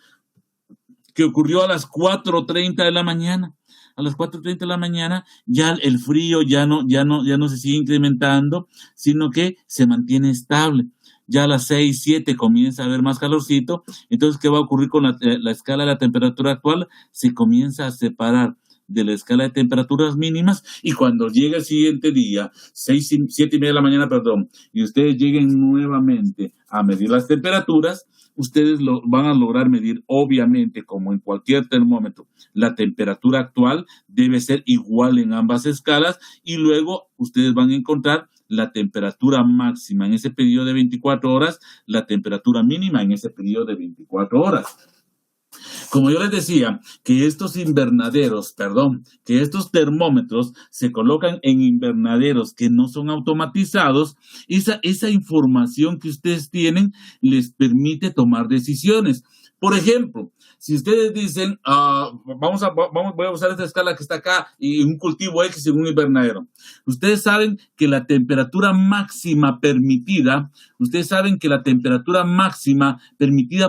S1: que ocurrió a las 4:30 de la mañana. A las 4:30 de la mañana ya el frío ya no se sigue incrementando, sino que se mantiene estable. Ya a las 6, 7 comienza a haber más calorcito. Entonces, ¿qué va a ocurrir con la escala de la temperatura actual? Se comienza a separar de la escala de temperaturas mínimas y cuando llega el siguiente día, 7:30 de la mañana, y ustedes lleguen nuevamente a medir las temperaturas, ustedes van a lograr medir, obviamente, como en cualquier termómetro, la temperatura actual debe ser igual en ambas escalas y luego ustedes van a encontrar la temperatura máxima en ese periodo de 24 horas, la temperatura mínima en ese periodo de 24 horas. Como yo les decía, que estos termómetros se colocan en invernaderos que no son automatizados, esa información que ustedes tienen les permite tomar decisiones. Por ejemplo, si ustedes dicen, voy a usar esta escala que está acá y un cultivo X en un invernadero. Ustedes saben que la temperatura máxima permitida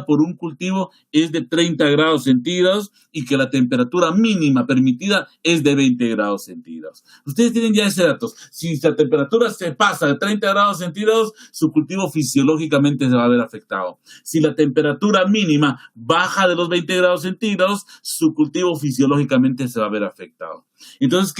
S1: por un cultivo es de 30 grados centígrados y que la temperatura mínima permitida es de 20 grados centígrados. Ustedes tienen ya ese dato. Si la temperatura se pasa de 30 grados centígrados, su cultivo fisiológicamente se va a ver afectado. Si la temperatura mínima baja de los 20 grados centígrados, su cultivo fisiológicamente se va a ver afectado. Entonces,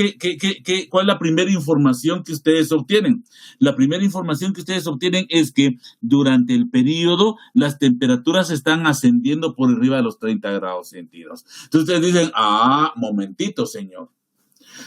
S1: ¿cuál es la primera información que ustedes obtienen? La primera información que ustedes obtienen es que durante el periodo las temperaturas están ascendiendo por arriba de los 30 grados centígrados. Entonces ustedes dicen, momentito, señor.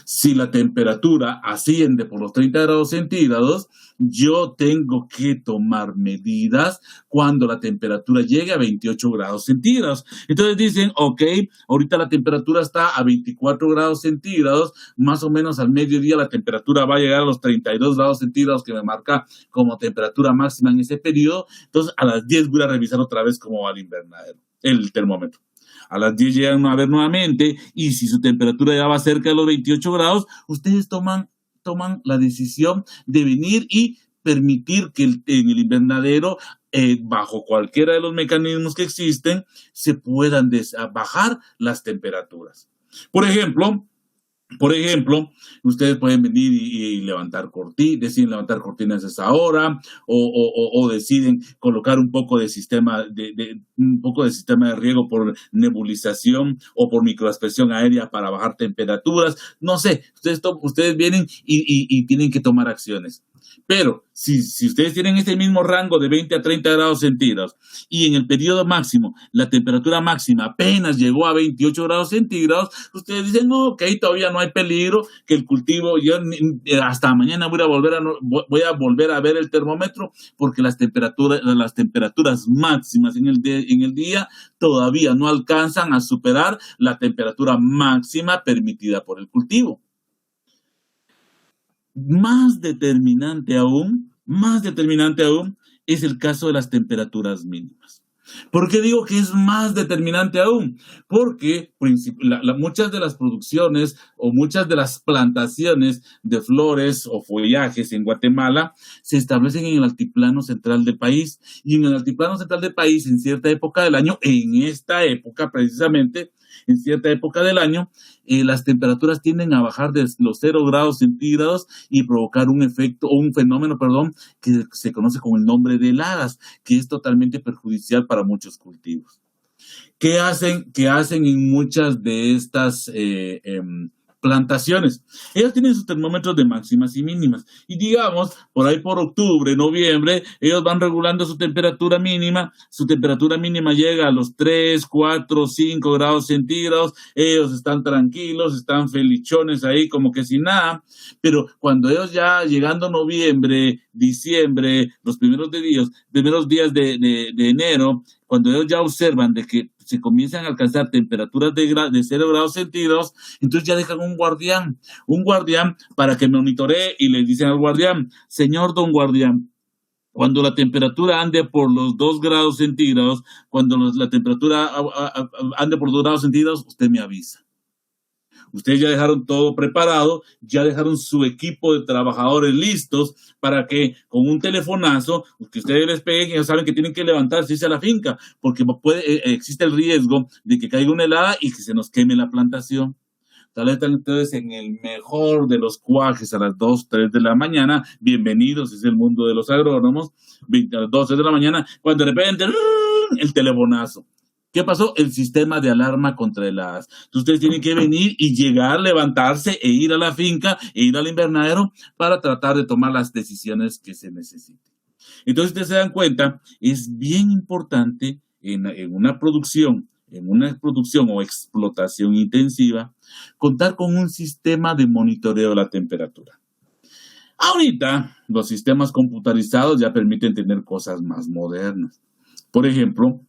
S1: Si la temperatura asciende por los 30 grados centígrados, yo tengo que tomar medidas cuando la temperatura llegue a 28 grados centígrados. Entonces dicen, ok, ahorita la temperatura está a 24 grados centígrados, más o menos al mediodía la temperatura va a llegar a los 32 grados centígrados que me marca como temperatura máxima en ese periodo. Entonces a las 10 voy a revisar otra vez cómo va el invernadero, el termómetro. A las 10 llegan a ver nuevamente y si su temperatura ya va cerca de los 28 grados, ustedes toman la decisión de venir y permitir que en el invernadero, bajo cualquiera de los mecanismos que existen, se puedan bajar las temperaturas. Por ejemplo, Por ejemplo, ustedes pueden venir y levantar cortinas, deciden levantar cortinas a esa hora, o deciden colocar un poco de sistema de riego por nebulización o por microaspersión aérea para bajar temperaturas. No sé, ustedes vienen y tienen que tomar acciones. Pero si ustedes tienen este mismo rango de 20 a 30 grados centígrados y en el periodo máximo la temperatura máxima apenas llegó a 28 grados centígrados, ustedes dicen, no, ok, todavía no hay peligro, que el cultivo, yo hasta mañana voy a volver a ver el termómetro, porque las temperaturas máximas en el día todavía no alcanzan a superar la temperatura máxima permitida por el cultivo. Más determinante aún es el caso de las temperaturas mínimas. ¿Por qué digo que es más determinante aún? Porque muchas de las producciones o muchas de las plantaciones de flores o follajes en Guatemala se establecen en el altiplano central del país. Y en el altiplano central del país, en cierta época del año, en esta época precisamente, en cierta época del año, las temperaturas tienden a bajar de los 0 grados centígrados y provocar un fenómeno, que se conoce con el nombre de heladas, que es totalmente perjudicial para muchos cultivos. ¿Qué hacen en muchas de estas plantaciones? Ellos tienen sus termómetros de máximas y mínimas. Y digamos, por ahí por octubre, noviembre, ellos van regulando su temperatura mínima. Su temperatura mínima llega a los 3, 4, 5 grados centígrados. Ellos están tranquilos, están felichones ahí como que sin nada. Pero cuando ellos ya llegando noviembre, diciembre, los primeros días de enero, cuando ellos ya observan de que se comienzan a alcanzar temperaturas de 0 grados centígrados, entonces ya dejan un guardián para que monitoree y le dicen al guardián, señor don guardián, cuando la temperatura ande por los 2 grados centígrados, cuando la temperatura ande por 2 grados centígrados, usted me avisa. Ustedes ya dejaron todo preparado, ya dejaron su equipo de trabajadores listos para que con un telefonazo, que ustedes les peguen, ya saben que tienen que levantarse y irse a la finca, porque existe el riesgo de que caiga una helada y que se nos queme la plantación. Tal vez están ustedes en el mejor de los cuajes a las 2, 3 de la mañana. Bienvenidos, es el mundo de los agrónomos. A las 2, 3 de la mañana, cuando de repente el telefonazo. ¿Qué pasó? El sistema de alarma contra heladas. Entonces ustedes tienen que venir y llegar, levantarse e ir a la finca, e ir al invernadero para tratar de tomar las decisiones que se necesiten. Entonces ustedes se dan cuenta, es bien importante en una producción o explotación intensiva, contar con un sistema de monitoreo de la temperatura. Ahorita, los sistemas computarizados ya permiten tener cosas más modernas. Por ejemplo,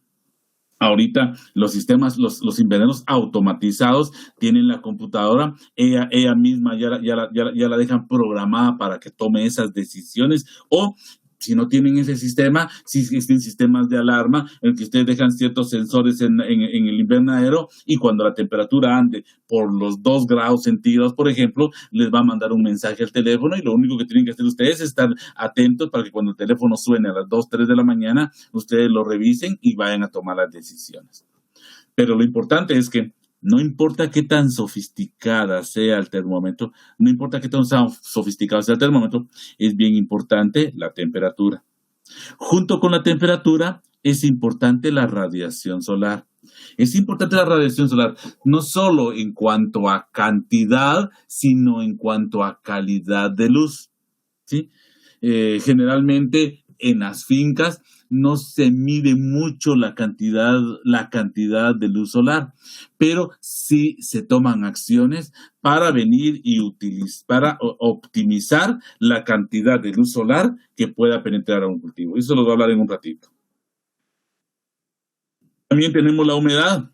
S1: ahorita los invernaderos automatizados tienen la computadora, ella misma ya la dejan programada para que tome esas decisiones, o si no tienen ese sistema, si existen sistemas de alarma en que ustedes dejan ciertos sensores en el invernadero y cuando la temperatura ande por los 2 grados centígrados, por ejemplo, les va a mandar un mensaje al teléfono y lo único que tienen que hacer ustedes es estar atentos para que cuando el teléfono suene a las 2, 3 de la mañana, ustedes lo revisen y vayan a tomar las decisiones. Pero lo importante es que no importa qué tan sofisticado sea el termómetro, es bien importante la temperatura. Junto con la temperatura es importante la radiación solar. Es importante la radiación solar, no solo en cuanto a cantidad, sino en cuanto a calidad de luz, ¿sí? Generalmente en las fincas no se mide mucho la cantidad de luz solar, pero sí se toman acciones para venir y para optimizar la cantidad de luz solar que pueda penetrar a un cultivo. Eso lo voy a hablar en un ratito. También tenemos la humedad,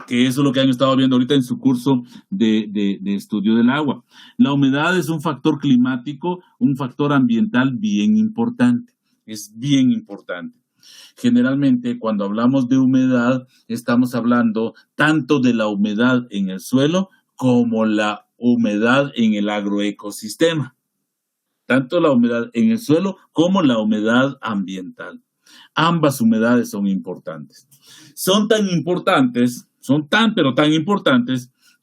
S1: que eso es lo que han estado viendo ahorita en su curso de estudio del agua. La humedad es un factor climático, un factor ambiental bien importante. Es bien importante. Generalmente, cuando hablamos de humedad, estamos hablando tanto de la humedad en el suelo como la humedad en el agroecosistema. Tanto la humedad en el suelo como la humedad ambiental. Ambas humedades son importantes. Son tan importantes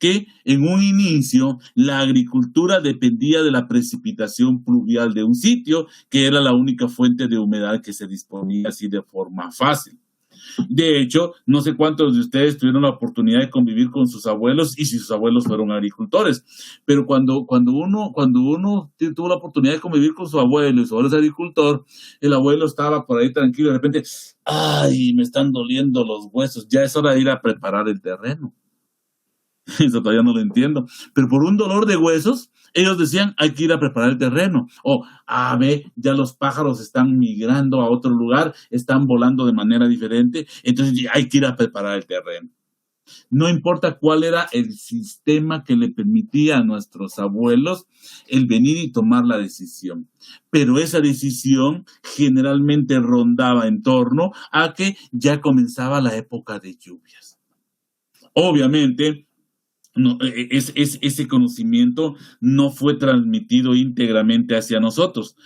S1: que en un inicio la agricultura dependía de la precipitación pluvial de un sitio, que era la única fuente de humedad que se disponía así de forma fácil. De hecho, no sé cuántos de ustedes tuvieron la oportunidad de convivir con sus abuelos y si sus abuelos fueron agricultores, pero cuando uno tuvo la oportunidad de convivir con su abuelo y su abuelo es agricultor, el abuelo estaba por ahí tranquilo, de repente, ¡ay, me están doliendo los huesos! Ya es hora de ir a preparar el terreno. Eso todavía no lo entiendo. Pero por un dolor de huesos, ellos decían, hay que ir a preparar el terreno. O, ve, ya los pájaros están migrando a otro lugar, están volando de manera diferente, entonces hay que ir a preparar el terreno. No importa cuál era el sistema que le permitía a nuestros abuelos el venir y tomar la decisión. Pero esa decisión generalmente rondaba en torno a que ya comenzaba la época de lluvias. Obviamente, ese conocimiento no fue transmitido íntegramente hacia nosotros,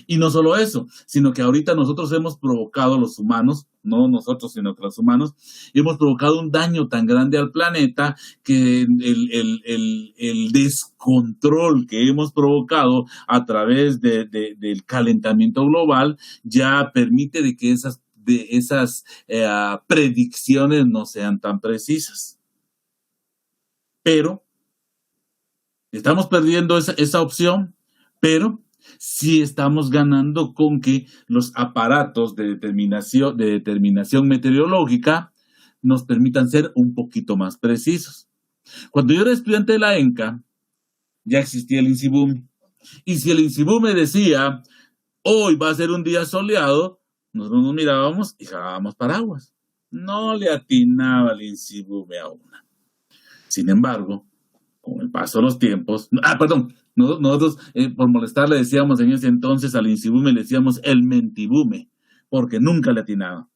S1: y no solo eso, sino que ahorita nosotros hemos provocado, los humanos, no nosotros sino que los humanos, hemos provocado un daño tan grande al planeta que el descontrol que hemos provocado a través del calentamiento global ya permite de que esas predicciones no sean tan precisas. Pero estamos perdiendo esa opción, pero sí estamos ganando con que los aparatos de determinación meteorológica nos permitan ser un poquito más precisos. Cuando yo era estudiante de la ENCA, ya existía el INSIBUME. Y si el INSIBUME decía, hoy va a ser un día soleado, nosotros nos mirábamos y jalábamos paraguas. No le atinaba el INSIBUME a una. Sin embargo, con el paso de los tiempos... nosotros por molestar le decíamos en ese entonces al INSIBUME, le decíamos el mentibume, porque nunca le atinaba.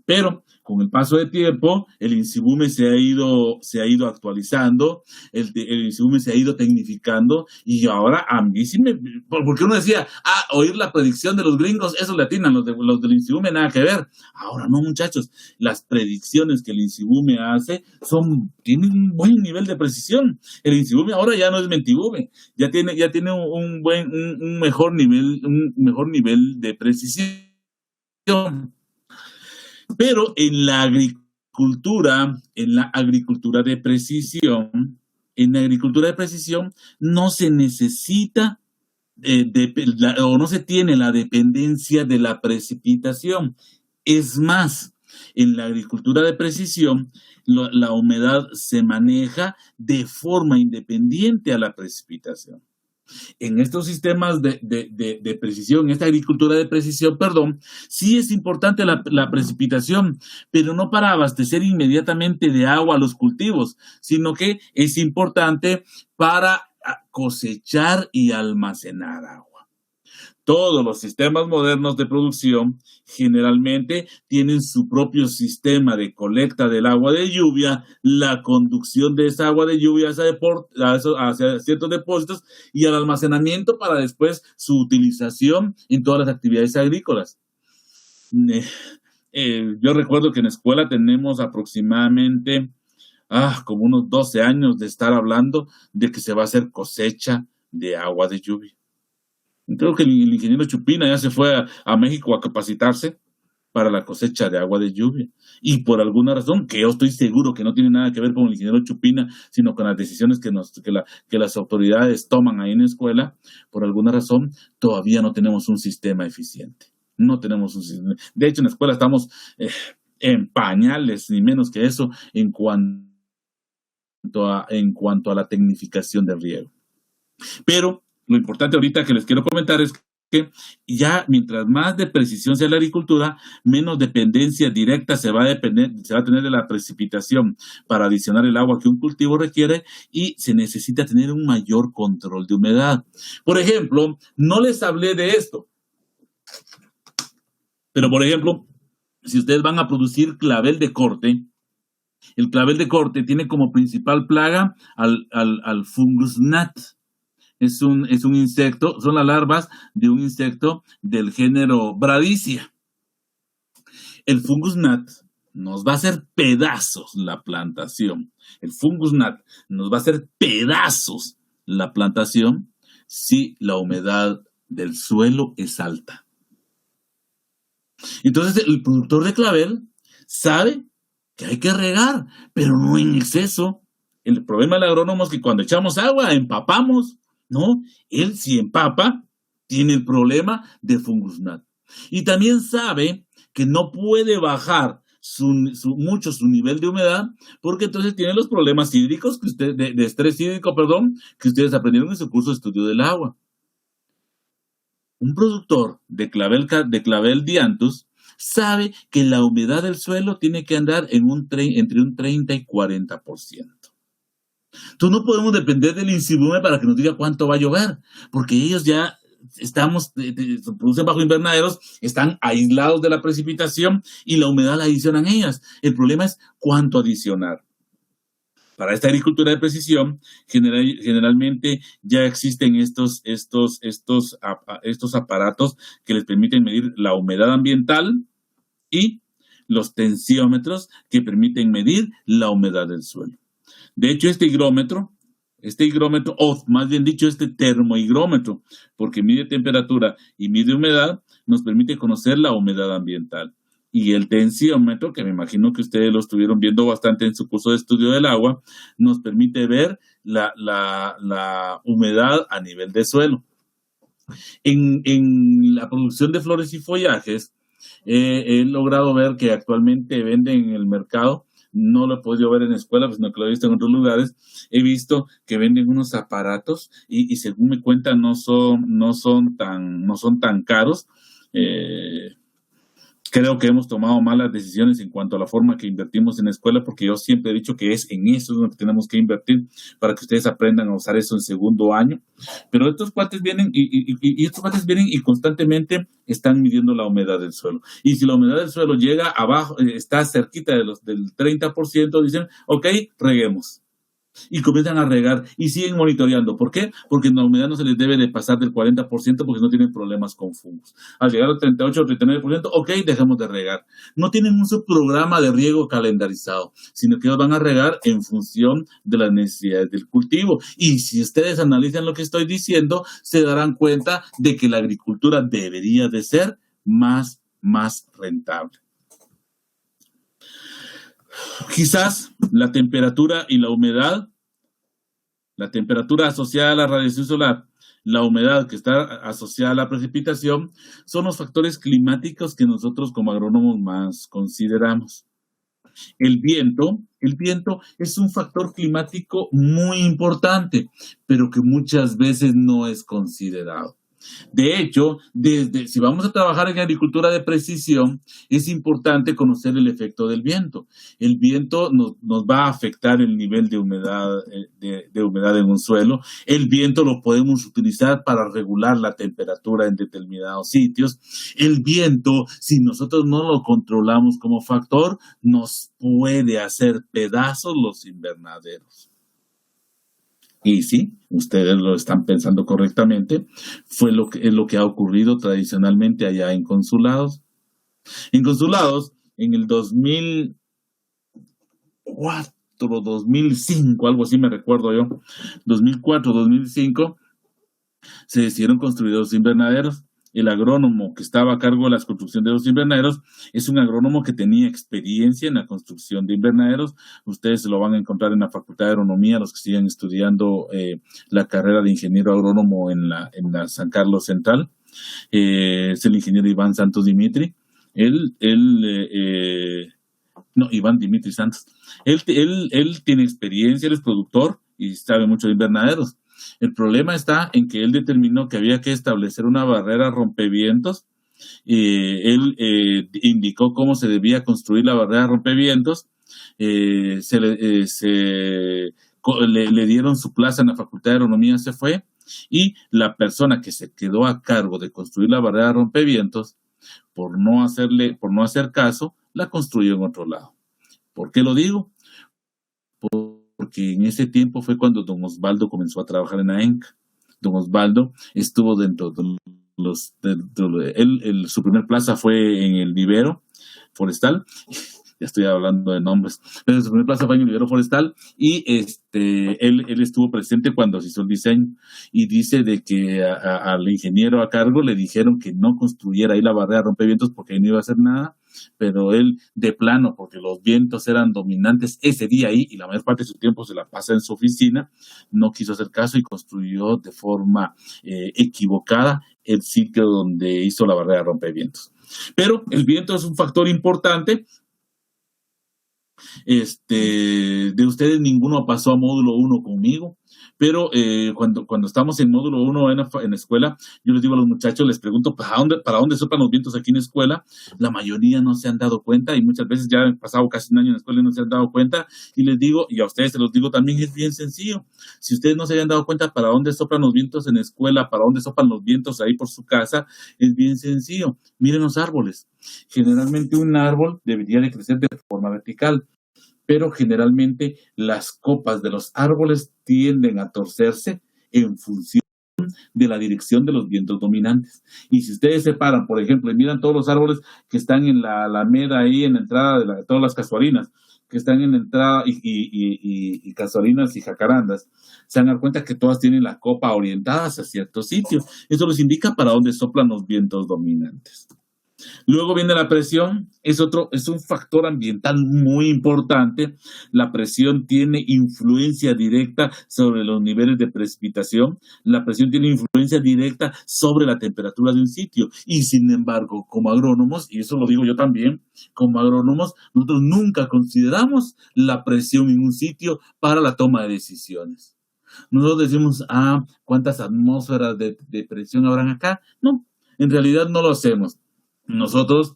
S1: Pero con el paso del tiempo, el INSIBUME se ha ido actualizando, el INSIBUME se ha ido tecnificando, y ahora a mí sí porque uno decía, oír la predicción de los gringos, eso le atinan, los del INSIBUME nada que ver. Ahora no, muchachos, las predicciones que el INSIBUME hace tienen un buen nivel de precisión. El INSIBUME ahora ya no es mentibume, ya tiene un mejor nivel de precisión. Pero en la agricultura de precisión, no se necesita o no se tiene la dependencia de la precipitación. Es más, en la agricultura de precisión, la humedad se maneja de forma independiente a la precipitación. En estos sistemas de precisión, en esta agricultura de precisión, sí es importante la precipitación, pero no para abastecer inmediatamente de agua a los cultivos, sino que es importante para cosechar y almacenar agua. Todos los sistemas modernos de producción generalmente tienen su propio sistema de colecta del agua de lluvia, la conducción de esa agua de lluvia hacia ciertos depósitos y el almacenamiento para después su utilización en todas las actividades agrícolas. Yo recuerdo que en la escuela tenemos aproximadamente como unos 12 años de estar hablando de que se va a hacer cosecha de agua de lluvia. Creo que el ingeniero Chupina ya se fue a México a capacitarse para la cosecha de agua de lluvia. Y por alguna razón, que yo estoy seguro que no tiene nada que ver con el ingeniero Chupina, sino con las decisiones que las autoridades toman ahí en la escuela, por alguna razón, todavía no tenemos un sistema eficiente. No tenemos un sistema. De hecho, en la escuela estamos en pañales, ni menos que eso, en cuanto a la tecnificación del riego. Pero lo importante ahorita que les quiero comentar es que ya mientras más de precisión sea la agricultura, menos dependencia directa se va a tener de la precipitación para adicionar el agua que un cultivo requiere y se necesita tener un mayor control de humedad. Por ejemplo, no les hablé de esto, pero por ejemplo, si ustedes van a producir clavel de corte, el clavel de corte tiene como principal plaga al fungus gnat. Es un insecto, son las larvas de un insecto del género Bradicea. El fungus gnat nos va a hacer pedazos la plantación. El fungus gnat nos va a hacer pedazos la plantación si la humedad del suelo es alta. Entonces el productor de clavel sabe que hay que regar, pero no en exceso. El problema del agrónomo es que cuando echamos agua empapamos, ¿no? Él si empapa tiene el problema de fungus gnat. Y también sabe que no puede bajar mucho su nivel de humedad, porque entonces tiene los problemas hídricos de estrés hídrico, que ustedes aprendieron en su curso de estudio del agua. Un productor de clavel dianthus sabe que la humedad del suelo tiene que andar entre un 30 y 40%. Entonces no podemos depender del INSIBUME para que nos diga cuánto va a llover, porque ellos ya se producen bajo invernaderos, están aislados de la precipitación y la humedad la adicionan ellas. El problema es cuánto adicionar. Para esta agricultura de precisión, generalmente ya existen estos aparatos que les permiten medir la humedad ambiental y los tensiómetros que permiten medir la humedad del suelo. De hecho, este higrómetro, o más bien dicho, este termohigrómetro, porque mide temperatura y mide humedad, nos permite conocer la humedad ambiental. Y el tensiómetro, que me imagino que ustedes lo estuvieron viendo bastante en su curso de estudio del agua, nos permite ver la humedad a nivel de suelo. En la producción de flores y follajes, he logrado ver que actualmente venden en el mercado, no lo he podido ver en escuela, sino que lo he visto en otros lugares, he visto que venden unos aparatos y según me cuentan no son tan caros. Creo que hemos tomado malas decisiones en cuanto a la forma que invertimos en la escuela, porque yo siempre he dicho que es en eso donde tenemos que invertir para que ustedes aprendan a usar eso en segundo año. Pero estos cuates vienen y constantemente están midiendo la humedad del suelo. Y si la humedad del suelo llega abajo, está cerquita del 30%, dicen, ok, reguemos. Y comienzan a regar y siguen monitoreando. ¿Por qué? Porque la humedad no se les debe de pasar del 40% porque no tienen problemas con fungos. Al llegar al 38 o 39%, ok, dejemos de regar. No tienen un subprograma de riego calendarizado, sino que ellos van a regar en función de las necesidades del cultivo. Y si ustedes analizan lo que estoy diciendo, se darán cuenta de que la agricultura debería de ser más rentable. Quizás la temperatura y la humedad, la temperatura asociada a la radiación solar, la humedad que está asociada a la precipitación, son los factores climáticos que nosotros como agrónomos más consideramos. El viento es un factor climático muy importante, pero que muchas veces no es considerado. De hecho, si vamos a trabajar en agricultura de precisión, es importante conocer el efecto del viento. El viento nos va a afectar el nivel de humedad en un suelo. El viento lo podemos utilizar para regular la temperatura en determinados sitios. El viento, si nosotros no lo controlamos como factor, nos puede hacer pedazos los invernaderos. Y sí, ustedes lo están pensando correctamente, fue lo que ha ocurrido tradicionalmente allá en Consulados. En Consulados, en el 2004, 2005, algo así me recuerdo yo, 2004, 2005, se decidieron construir los invernaderos. El agrónomo que estaba a cargo de la construcción de los invernaderos es un agrónomo que tenía experiencia en la construcción de invernaderos. Ustedes se lo van a encontrar en la Facultad de Agronomía, los que siguen estudiando la carrera de ingeniero agrónomo en la San Carlos Central. Es el ingeniero Iván Santos Dimitri. Iván Dimitri Santos. Él tiene experiencia, él es productor y sabe mucho de invernaderos. El problema está en que él determinó que había que establecer una barrera rompevientos. Él indicó cómo se debía construir la barrera rompevientos. Le dieron su plaza en la Facultad de Agronomía, se fue, y la persona que se quedó a cargo de construir la barrera rompevientos, por no hacer caso, la construyó en otro lado. ¿Por qué lo digo? Porque en ese tiempo fue cuando don Osvaldo comenzó a trabajar en AENC. Don Osvaldo estuvo dentro de su primer plaza fue en el vivero forestal. ya estoy hablando de nombres, pero su primer plazo fue en el vivero forestal y él estuvo presente cuando se hizo el diseño y dice de que al ingeniero a cargo le dijeron que no construyera ahí la barrera rompevientos porque ahí no iba a hacer nada, pero él de plano, porque los vientos eran dominantes ese día ahí y la mayor parte de su tiempo se la pasa en su oficina, no quiso hacer caso y construyó de forma equivocada el sitio donde hizo la barrera rompevientos. Pero el viento es un factor importante. De ustedes ninguno pasó a módulo 1 conmigo, pero cuando estamos en módulo 1 en la escuela, yo les digo a los muchachos, les pregunto para dónde soplan los vientos aquí en la escuela. La mayoría no se han dado cuenta y muchas veces ya han pasado casi un año en la escuela y no se han dado cuenta, y les digo, y a ustedes se los digo también, es bien sencillo. Si ustedes no se habían dado cuenta para dónde soplan los vientos en la escuela, para dónde soplan los vientos ahí por su casa, es bien sencillo. Miren los árboles. Generalmente un árbol debería de crecer de forma vertical, pero generalmente las copas de los árboles tienden a torcerse en función de la dirección de los vientos dominantes. Y si ustedes se paran, por ejemplo, y miran todos los árboles que están en la alameda ahí en la entrada de todas las casuarinas, que están en la entrada y casuarinas y jacarandas, se van a dar cuenta que todas tienen la copa orientada hacia cierto sitio. Eso les indica para dónde soplan los vientos dominantes. Luego viene la presión, es un factor ambiental muy importante. La presión tiene influencia directa sobre los niveles de precipitación. La presión tiene influencia directa sobre la temperatura de un sitio. Y sin embargo, como agrónomos, y eso lo digo yo también, como agrónomos, nosotros nunca consideramos la presión en un sitio para la toma de decisiones. Nosotros decimos, ¿cuántas atmósferas de presión habrán acá? No, en realidad no lo hacemos. Nosotros,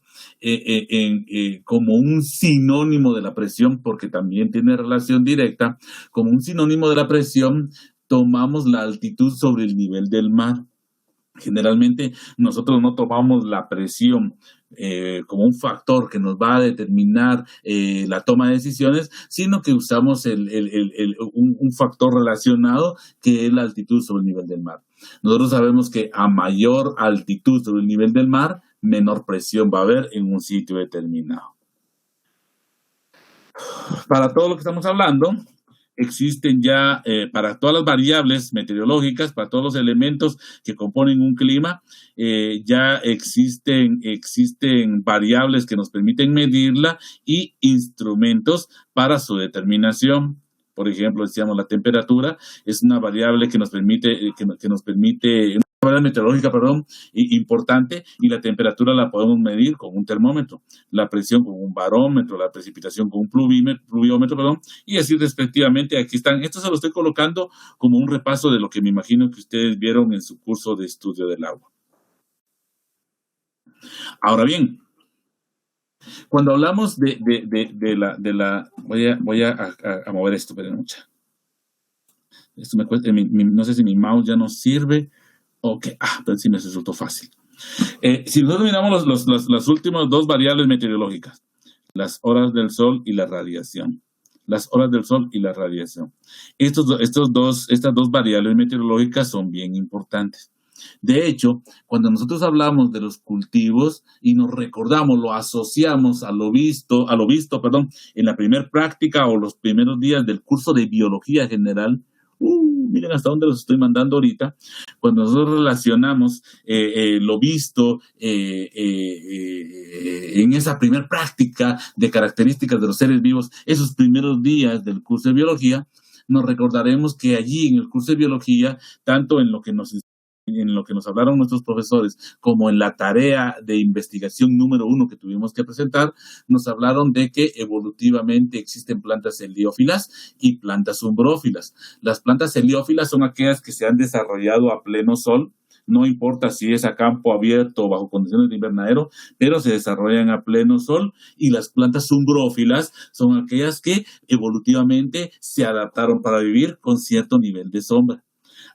S1: como un sinónimo de la presión, porque también tiene relación directa, como un sinónimo de la presión, tomamos la altitud sobre el nivel del mar. Generalmente nosotros no tomamos la presión como un factor que nos va a determinar la toma de decisiones, sino que usamos un factor relacionado que es la altitud sobre el nivel del mar. Nosotros sabemos que a mayor altitud sobre el nivel del mar, menor presión va a haber en un sitio determinado. Para todo lo que estamos hablando, existen ya, para todas las variables meteorológicas, para todos los elementos que componen un clima, ya existen variables que nos permiten medirla y instrumentos para su determinación. Por ejemplo, decíamos la temperatura, es una variable que nos permite, una variable meteorológica, importante, y la temperatura la podemos medir con un termómetro, la presión con un barómetro, la precipitación con un pluviómetro, y así respectivamente. Aquí están. Esto se lo estoy colocando como un repaso de lo que me imagino que ustedes vieron en su curso de estudio del agua. Ahora bien, cuando hablamos de la voy a mover esto, pero mucha. Esto me cuesta, no sé si mi mouse ya no sirve. Ok, pero sí me resultó fácil. Si nosotros miramos las últimas dos variables meteorológicas, las horas del sol y la radiación. Las horas del sol y la radiación. Estas dos variables meteorológicas son bien importantes. De hecho, cuando nosotros hablamos de los cultivos y nos recordamos, lo asociamos a lo visto, en la primera práctica o los primeros días del curso de biología general. Miren hasta dónde los estoy mandando ahorita. Cuando nosotros relacionamos lo visto en esa primera práctica de características de los seres vivos, esos primeros días del curso de biología, nos recordaremos que allí en el curso de biología, tanto en lo que nos hablaron nuestros profesores, como en la tarea de investigación número 1 que tuvimos que presentar, nos hablaron de que evolutivamente existen plantas heliófilas y plantas umbrófilas. Las plantas heliófilas son aquellas que se han desarrollado a pleno sol, no importa si es a campo abierto o bajo condiciones de invernadero, pero se desarrollan a pleno sol, y las plantas umbrófilas son aquellas que evolutivamente se adaptaron para vivir con cierto nivel de sombra.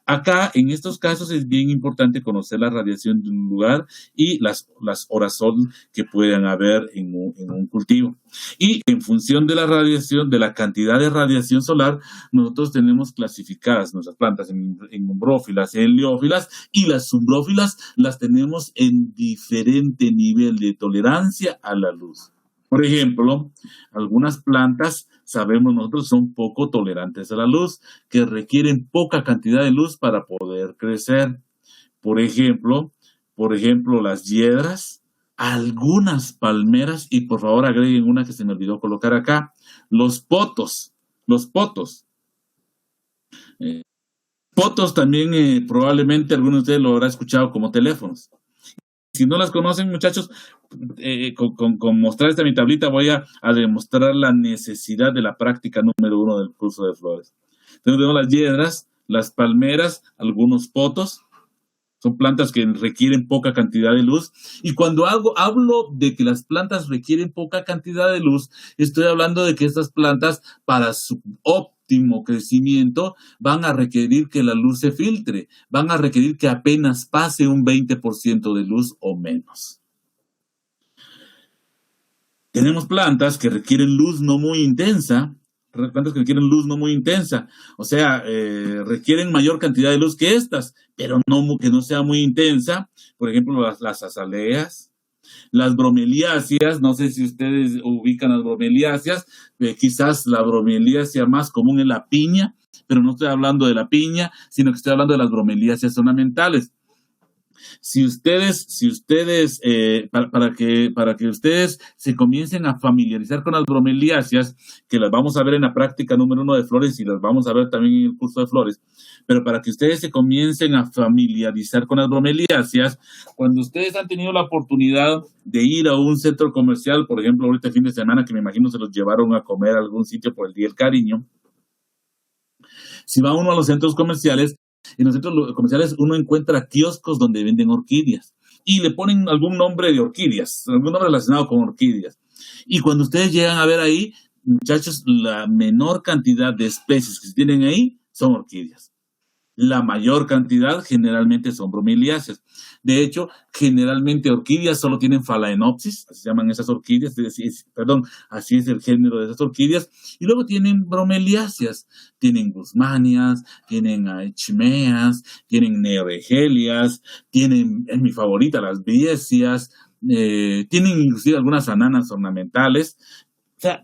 S1: Acá, en estos casos, es bien importante conocer la radiación de un lugar y las horas sol que puedan haber en un cultivo. Y en función de la radiación, de la cantidad de radiación solar, nosotros tenemos clasificadas nuestras plantas en umbrófilas, en heliófilas, y las umbrófilas las tenemos en diferente nivel de tolerancia a la luz. Por ejemplo, algunas plantas, sabemos nosotros, son poco tolerantes a la luz, que requieren poca cantidad de luz para poder crecer. Por ejemplo, las hiedras, algunas palmeras, y por favor agreguen una que se me olvidó colocar acá, los potos. Potos también probablemente algunos de ustedes lo habrán escuchado como teléfonos. Si no las conocen, muchachos, con mostrar esta mi tablita voy a demostrar la necesidad de la práctica número 1 del curso de flores. Tenemos las hiedras, las palmeras, algunos potos. Son plantas que requieren poca cantidad de luz. Y cuando hablo de que las plantas requieren poca cantidad de luz, estoy hablando de que estas plantas, para su óptimo crecimiento, van a requerir que la luz se filtre. Van a requerir que apenas pase un 20% de luz o menos. Tenemos plantas que requieren luz no muy intensa. O sea, requieren mayor cantidad de luz que estas, pero que no sea muy intensa. Por ejemplo, las azaleas, las bromeliáceas. No sé si ustedes ubican las bromeliáceas. Quizás la bromeliácea más común es la piña, pero no estoy hablando de la piña, sino que estoy hablando de las bromeliáceas ornamentales. Para que ustedes se comiencen a familiarizar con las bromeliáceas, que las vamos a ver en la práctica número 1 de flores y las vamos a ver también en el curso de flores, pero para que ustedes se comiencen a familiarizar con las bromeliáceas, cuando ustedes han tenido la oportunidad de ir a un centro comercial, por ejemplo, ahorita el fin de semana, que me imagino se los llevaron a comer a algún sitio por el Día del Cariño, si va uno a los centros comerciales, en los centros comerciales uno encuentra kioscos donde venden orquídeas y le ponen algún nombre de orquídeas, algún nombre relacionado con orquídeas. Y cuando ustedes llegan a ver ahí, muchachos, la menor cantidad de especies que se tienen ahí son orquídeas. La mayor cantidad generalmente son bromeliáceas. De hecho, generalmente orquídeas solo tienen Phalaenopsis, así se llaman esas orquídeas, así es el género de esas orquídeas. Y luego tienen bromeliáceas, tienen guzmanias, tienen chimeas, tienen neoregelias, tienen, es mi favorita, las viesias, tienen inclusive algunas ananas ornamentales. O sea,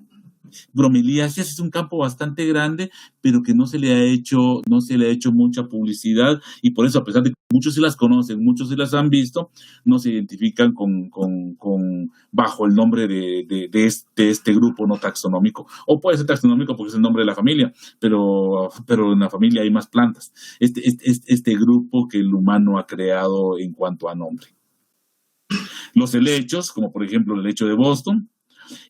S1: bromeliáceas es un campo bastante grande, pero que no se le ha hecho mucha publicidad, y por eso, a pesar de que muchos sí las conocen, muchos sí las han visto, no se identifican bajo el nombre de este grupo no taxonómico. O puede ser taxonómico porque es el nombre de la familia, pero en la familia hay más plantas. Este grupo que el humano ha creado en cuanto a nombre. Los helechos, como por ejemplo el helecho de Boston.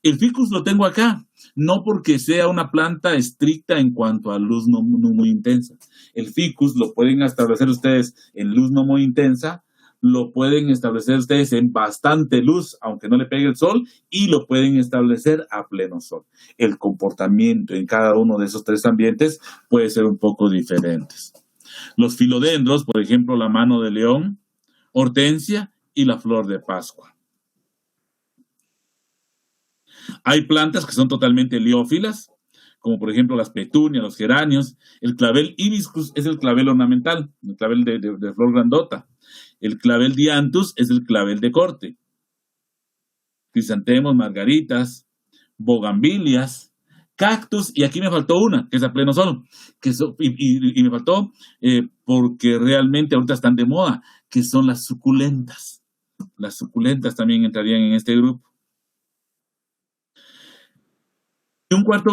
S1: El ficus lo tengo acá, no porque sea una planta estricta en cuanto a luz no muy intensa. El ficus lo pueden establecer ustedes en luz no muy intensa, lo pueden establecer ustedes en bastante luz, aunque no le pegue el sol, y lo pueden establecer a pleno sol. El comportamiento en cada uno de esos tres ambientes puede ser un poco diferentes. Los filodendros, por ejemplo, la mano de león, hortensia y la flor de Pascua. Hay plantas que son totalmente heliófilas, como por ejemplo las petunias, los geranios. El clavel hibiscus es el clavel ornamental, el clavel de flor grandota. El clavel dianthus es el clavel de corte. Crisantemos, margaritas, bogambilias, cactus, y aquí me faltó una, que es a pleno sol, y me faltó porque realmente ahorita están de moda, que son las suculentas. Las suculentas también entrarían en este grupo. Entonces,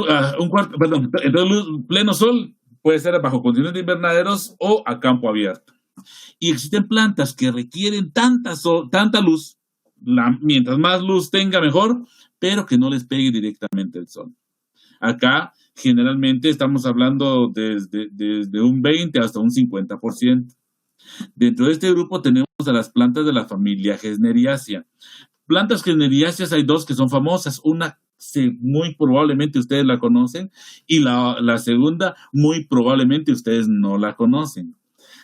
S1: pleno sol puede ser bajo condiciones de invernaderos o a campo abierto. Y existen plantas que requieren tanta luz, mientras más luz tenga mejor, pero que no les pegue directamente el sol. Acá generalmente estamos hablando desde un 20 hasta un 50%. Dentro de este grupo tenemos a las plantas de la familia Gesneriaceae. Plantas Gesneriaceae hay dos que son famosas, una muy probablemente ustedes la conocen, y la segunda muy probablemente ustedes no la conocen.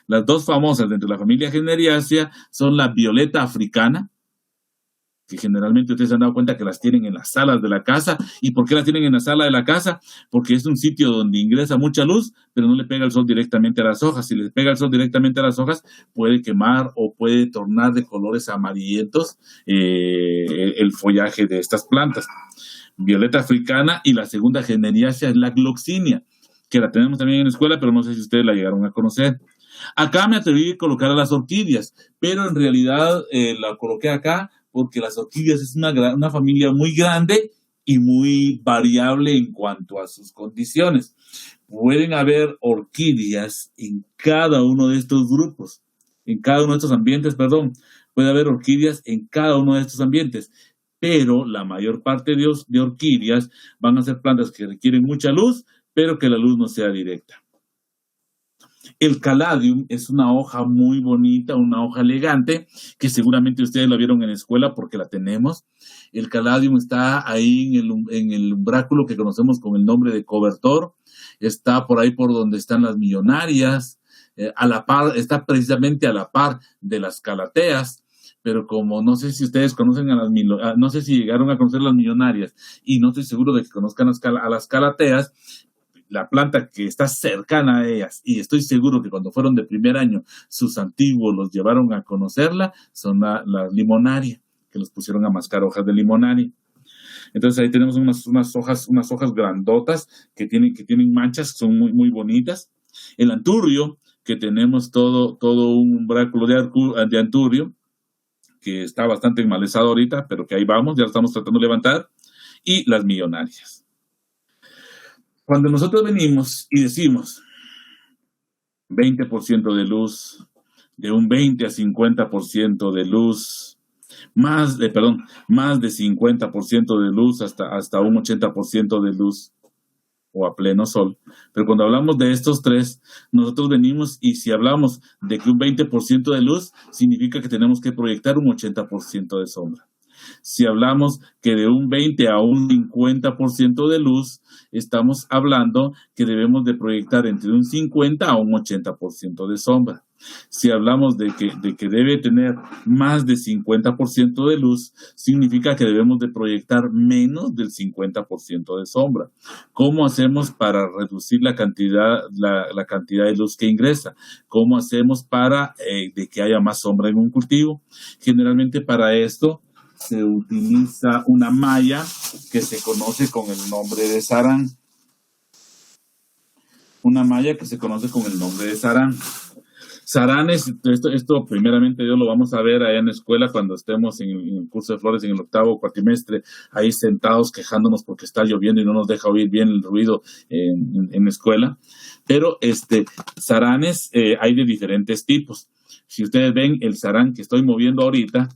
S1: Las dos famosas dentro de la familia Gesneriaceae son la violeta africana que generalmente ustedes se han dado cuenta que las tienen en las salas de la casa. ¿Y por qué las tienen en la sala de la casa? Porque es un sitio donde ingresa mucha luz, pero no le pega el sol directamente a las hojas. Si le pega el sol directamente a las hojas, puede quemar o puede tornar de colores amarillentos el follaje de estas plantas. Violeta africana, y la segunda generiácea es la gloxinia, que la tenemos también en la escuela, pero no sé si ustedes la llegaron a conocer. Acá me atreví a colocar a las orquídeas, pero en realidad la coloqué acá porque las orquídeas es una familia muy grande y muy variable en cuanto a sus condiciones. Pueden haber orquídeas en cada uno de estos grupos, en cada uno de estos ambientes, puede haber orquídeas en cada uno de estos ambientes, pero la mayor parte de orquídeas van a ser plantas que requieren mucha luz, pero que la luz no sea directa. El caladium es una hoja muy bonita, una hoja elegante, que seguramente ustedes la vieron en la escuela porque la tenemos. El caladium está ahí en el umbráculo que conocemos con el nombre de cobertor. Está por ahí por donde están las millonarias, a la par, está precisamente a la par de las calateas. Pero como no sé si ustedes conocen no sé si llegaron a conocer las millonarias y no estoy seguro de que conozcan a las calateas, la planta que está cercana a ellas, y estoy seguro que cuando fueron de primer año sus antiguos los llevaron a conocerla, son la limonaria, que los pusieron a mascar hojas de limonaria. Entonces ahí tenemos unas hojas grandotas que tienen manchas, son muy, muy bonitas. El anturrio, que tenemos todo un umbráculo de anturrio, que está bastante enmalezado ahorita, pero que ahí vamos, ya lo estamos tratando de levantar, y las millonarias. Cuando nosotros venimos y decimos 20% de luz, de un 20 a 50% de luz, más de 50% de luz hasta un 80% de luz, o a pleno sol. Pero cuando hablamos de estos tres, nosotros venimos y si hablamos de que un 20% de luz, significa que tenemos que proyectar un 80% de sombra. Si hablamos que de un 20 a un 50% de luz, estamos hablando que debemos de proyectar entre un 50 a un 80% de sombra. Si hablamos de que debe tener más de 50% de luz, significa que debemos de proyectar menos del 50% de sombra. ¿Cómo hacemos para reducir la cantidad de luz que ingresa? ¿Cómo hacemos para de que haya más sombra en un cultivo? Generalmente para esto se utiliza una malla que se conoce con el nombre de sarán. Una malla que se conoce con el nombre de sarán. Sarán es, esto primeramente Dios lo vamos a ver allá en la escuela cuando estemos en el curso de flores en el octavo cuatrimestre, ahí sentados quejándonos porque está lloviendo y no nos deja oír bien el ruido en la escuela. Pero saranes hay de diferentes tipos. Si ustedes ven el sarán que estoy moviendo ahorita,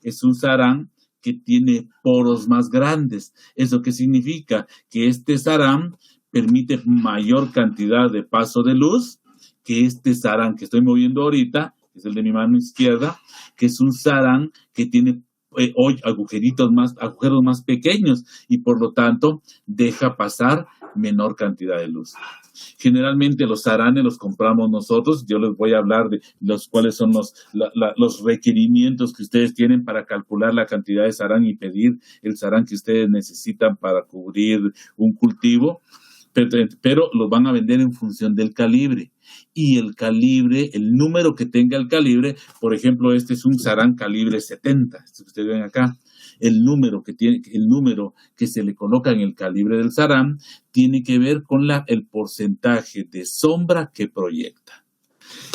S1: es un sarán que tiene poros más grandes. ¿Eso qué significa? Que este sarán permite mayor cantidad de paso de luz que este sarán que estoy moviendo ahorita, que es el de mi mano izquierda, que es un sarán que tiene agujeros más pequeños y por lo tanto deja pasar menor cantidad de luz. Generalmente los saranes los compramos nosotros. Yo les voy a hablar de cuáles son los requerimientos que ustedes tienen para calcular la cantidad de sarán y pedir el sarán que ustedes necesitan para cubrir un cultivo, pero los van a vender en función del calibre. Y el calibre, el número que tenga el calibre, por ejemplo, este es un sarán calibre 70, esto que ustedes ven acá. El número que se le coloca en el calibre del sarán tiene que ver con el porcentaje de sombra que proyecta.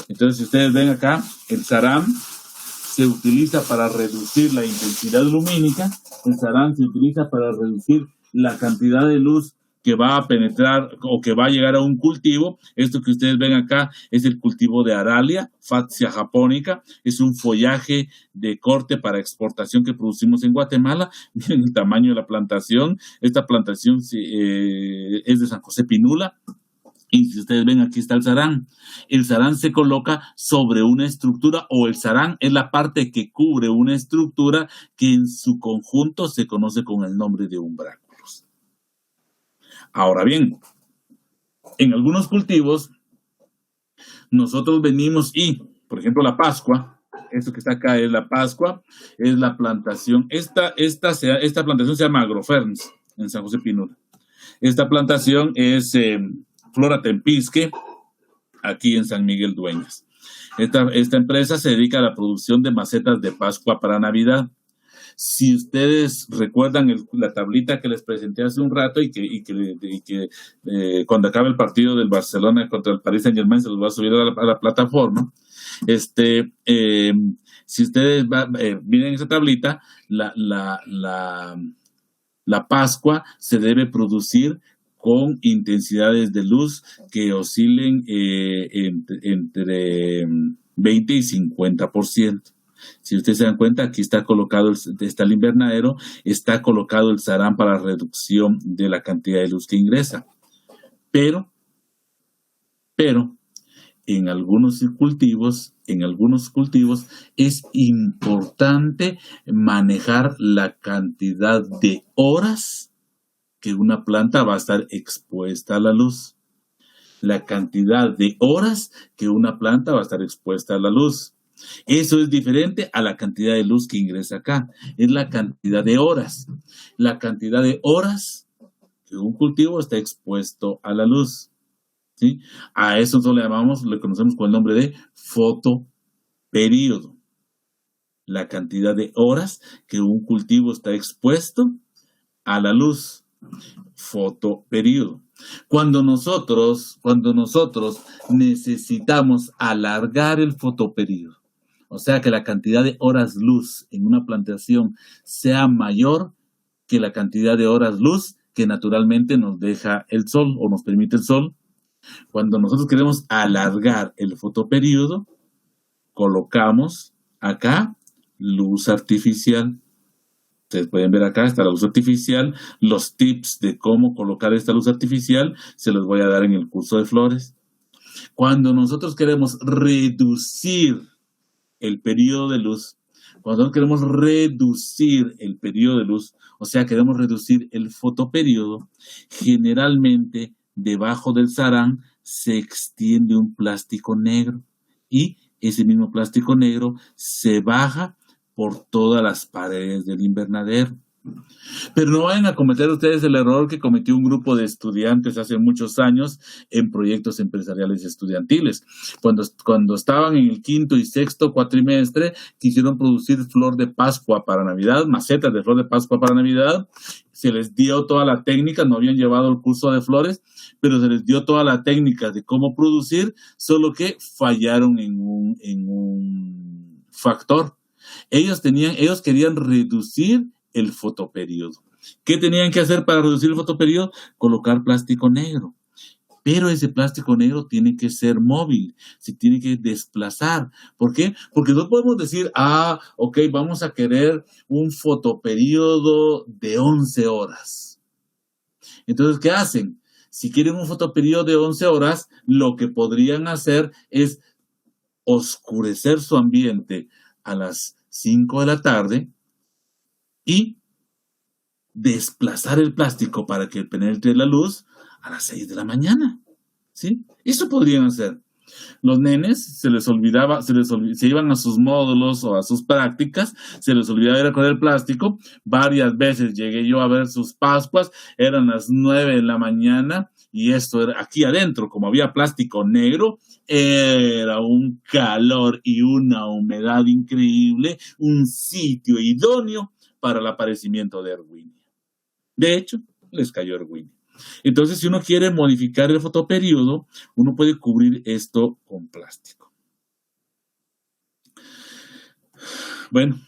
S1: Entonces, si ustedes ven acá, el sarán se utiliza para reducir la intensidad lumínica, el sarán se utiliza para reducir la cantidad de luz que va a penetrar o que va a llegar a un cultivo. Esto que ustedes ven acá es el cultivo de Aralia, Fatsia japonica. Es un follaje de corte para exportación que producimos en Guatemala. Miren el tamaño de la plantación. Esta plantación es de San José Pinula. Y si ustedes ven, aquí está el sarán. El sarán se coloca sobre una estructura, o el sarán es la parte que cubre una estructura que en su conjunto se conoce con el nombre de umbral. Ahora bien, en algunos cultivos, nosotros venimos y, por ejemplo, la Pascua, Esto que está acá es la Pascua, es la plantación. Esta plantación se llama Agroferns en San José Pinula. Esta plantación es Flora Tempisque, aquí en San Miguel Dueñas. Esta empresa se dedica a la producción de macetas de Pascua para Navidad. Si ustedes recuerdan la tablita que les presenté hace un rato y que cuando acabe el partido del Barcelona contra el Paris Saint-Germain se los va a subir a la plataforma. Si ustedes miren esa tablita, la Pascua se debe producir con intensidades de luz que oscilen entre 20 y 50%. Si ustedes se dan cuenta, aquí está el invernadero, está colocado el sarán para reducción de la cantidad de luz que ingresa. Pero, en algunos cultivos es importante manejar la cantidad de horas que una planta va a estar expuesta a la luz. La cantidad de horas que una planta va a estar expuesta a la luz. Eso es diferente a la cantidad de luz que ingresa acá. Es la cantidad de horas. La cantidad de horas que un cultivo está expuesto a la luz. ¿Sí? A eso nosotros le conocemos con el nombre de fotoperíodo. La cantidad de horas que un cultivo está expuesto a la luz. Fotoperíodo. Cuando nosotros necesitamos alargar el fotoperíodo, o sea que la cantidad de horas luz en una plantación sea mayor que la cantidad de horas luz que naturalmente nos deja el sol o nos permite el sol, cuando nosotros queremos alargar el fotoperíodo, colocamos acá luz artificial. Ustedes pueden ver acá está la luz artificial. Los tips de cómo colocar esta luz artificial se los voy a dar en el curso de flores. Cuando nosotros queremos reducir el periodo de luz, o sea, queremos reducir el fotoperíodo, generalmente debajo del sarán se extiende un plástico negro y ese mismo plástico negro se baja por todas las paredes del invernadero. Pero no vayan a cometer ustedes el error que cometió un grupo de estudiantes hace muchos años en proyectos empresariales estudiantiles. Cuando estaban en el quinto y sexto cuatrimestre, quisieron producir flor de Pascua para Navidad, macetas de flor de Pascua para Navidad. Se les dio toda la técnica, no habían llevado el curso de flores, pero se les dio toda la técnica de cómo producir, solo que fallaron en un factor. Ellos querían reducir el fotoperíodo. ¿Qué tenían que hacer para reducir el fotoperíodo? Colocar plástico negro. Pero ese plástico negro tiene que ser móvil, se tiene que desplazar. ¿Por qué? Porque no podemos decir, ok, vamos a querer un fotoperíodo de 11 horas. Entonces, ¿qué hacen? Si quieren un fotoperíodo de 11 horas, lo que podrían hacer es oscurecer su ambiente a las 5 de la tarde y desplazar el plástico para que penetre la luz a las 6 de la mañana. ¿Sí? Eso podrían hacer. Los nenes se iban a sus módulos o a sus prácticas, se les olvidaba ir a coger el plástico. Varias veces llegué yo a ver sus Pascuas, eran las 9 de la mañana y esto era aquí adentro, como había plástico negro, era un calor y una humedad increíble, un sitio idóneo para el aparecimiento de Erwinia. De hecho, les cayó Erwinia. Entonces, si uno quiere modificar el fotoperíodo, uno puede cubrir esto con plástico. Bueno,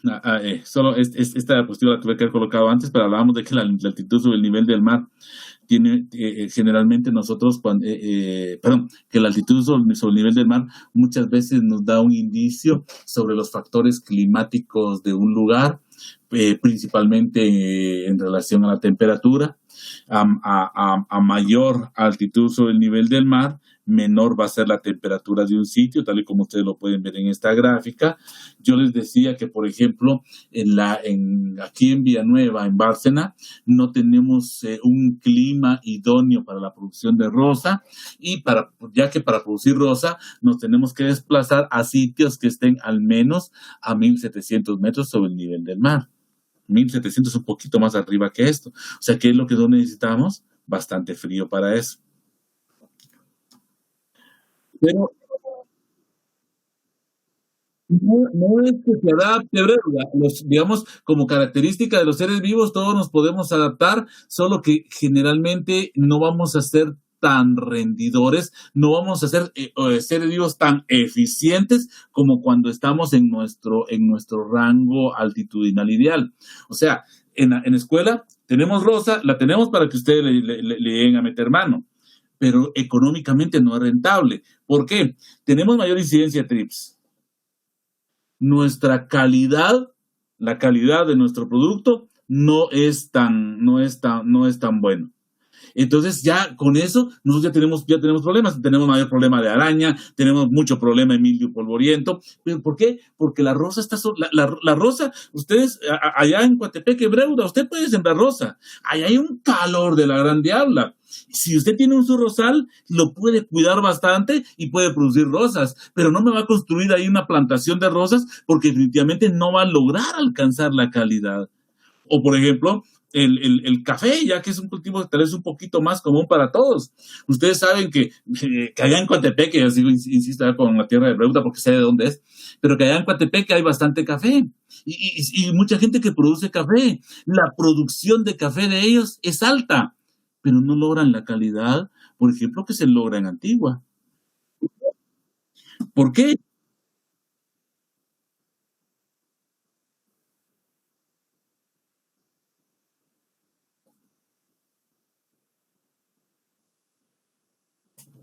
S1: solo esta diapositiva la tuve que haber colocado antes, pero hablábamos de que la altitud sobre el nivel del mar tiene, generalmente nosotros, que la altitud sobre el nivel del mar muchas veces nos da un indicio sobre los factores climáticos de un lugar, principalmente en relación a la temperatura. A mayor altitud sobre el nivel del mar, menor va a ser la temperatura de un sitio, tal y como ustedes lo pueden ver en esta gráfica. Yo les decía que, por ejemplo, aquí en Villanueva, en Bárcena, no tenemos un clima idóneo para la producción de rosa, y ya que para producir rosa nos tenemos que desplazar a sitios que estén al menos a 1.700 metros sobre el nivel del mar. 1.700 es un poquito más arriba que esto. O sea, ¿qué es lo que necesitamos? Bastante frío para eso. Pero no es que se adapte, digamos, como característica de los seres vivos, todos nos podemos adaptar, solo que generalmente no vamos a ser tan rendidores, no vamos a ser seres vivos tan eficientes como cuando estamos en nuestro rango altitudinal ideal. O sea, en la escuela tenemos rosa, la tenemos para que ustedes le lleguen a meter mano, pero económicamente no es rentable. ¿Por qué? Tenemos mayor incidencia de trips. Nuestra calidad, la calidad de nuestro producto no es tan bueno. Entonces ya con eso nosotros ya tenemos problemas, tenemos mayor problema de araña, tenemos mucho problema de mildio polvoriento. ¿Pero por qué? Porque la rosa la rosa, ustedes allá en Coatepeque, Breuda, usted puede sembrar rosa. Allá hay un calor de la gran diabla. Si usted tiene un su rosal, lo puede cuidar bastante y puede producir rosas, pero no me va a construir ahí una plantación de rosas porque definitivamente no va a lograr alcanzar la calidad. O por ejemplo, el café, ya que es un cultivo que tal vez un poquito más común para todos. Ustedes saben que allá en Coatepeque, yo sigo, insisto, con la tierra de Breuda porque sé de dónde es, pero que allá en Coatepeque hay bastante café y mucha gente que produce café. La producción de café de ellos es alta, pero no logran la calidad, por ejemplo, que se logra en Antigua. ¿Por qué?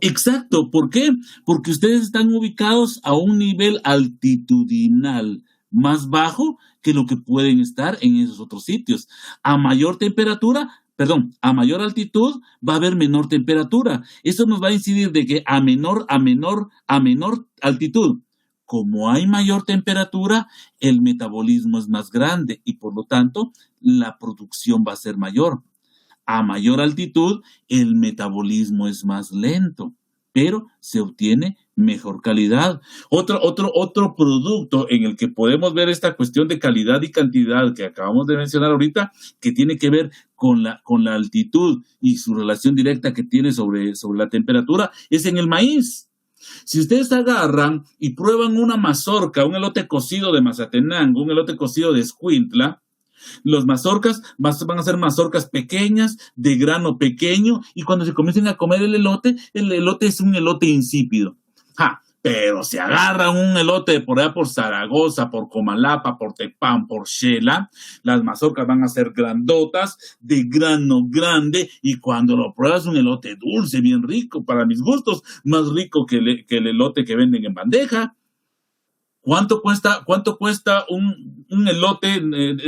S1: Exacto, ¿por qué? Porque ustedes están ubicados a un nivel altitudinal más bajo que lo que pueden estar en esos otros sitios. A mayor altitud va a haber menor temperatura. Eso nos va a incidir de que a menor altitud, como hay mayor temperatura, el metabolismo es más grande y por lo tanto la producción va a ser mayor. A mayor altitud, el metabolismo es más lento, pero se obtiene mejor calidad. Otro producto en el que podemos ver esta cuestión de calidad y cantidad que acabamos de mencionar ahorita, que tiene que ver con la altitud y su relación directa que tiene sobre la temperatura, es en el maíz. Si ustedes agarran y prueban una mazorca, un elote cocido de Mazatenango, un elote cocido de Escuintla, los mazorcas van a ser mazorcas pequeñas, de grano pequeño, y cuando se comiencen a comer el elote es un elote insípido. Pero si agarran un elote por allá por Zaragoza, por Comalapa, por Tepán, por Xela, las mazorcas van a ser grandotas, de grano grande, y cuando lo pruebas un elote dulce, bien rico, para mis gustos, más rico que el elote que venden en bandeja. ¿Cuánto cuesta un elote?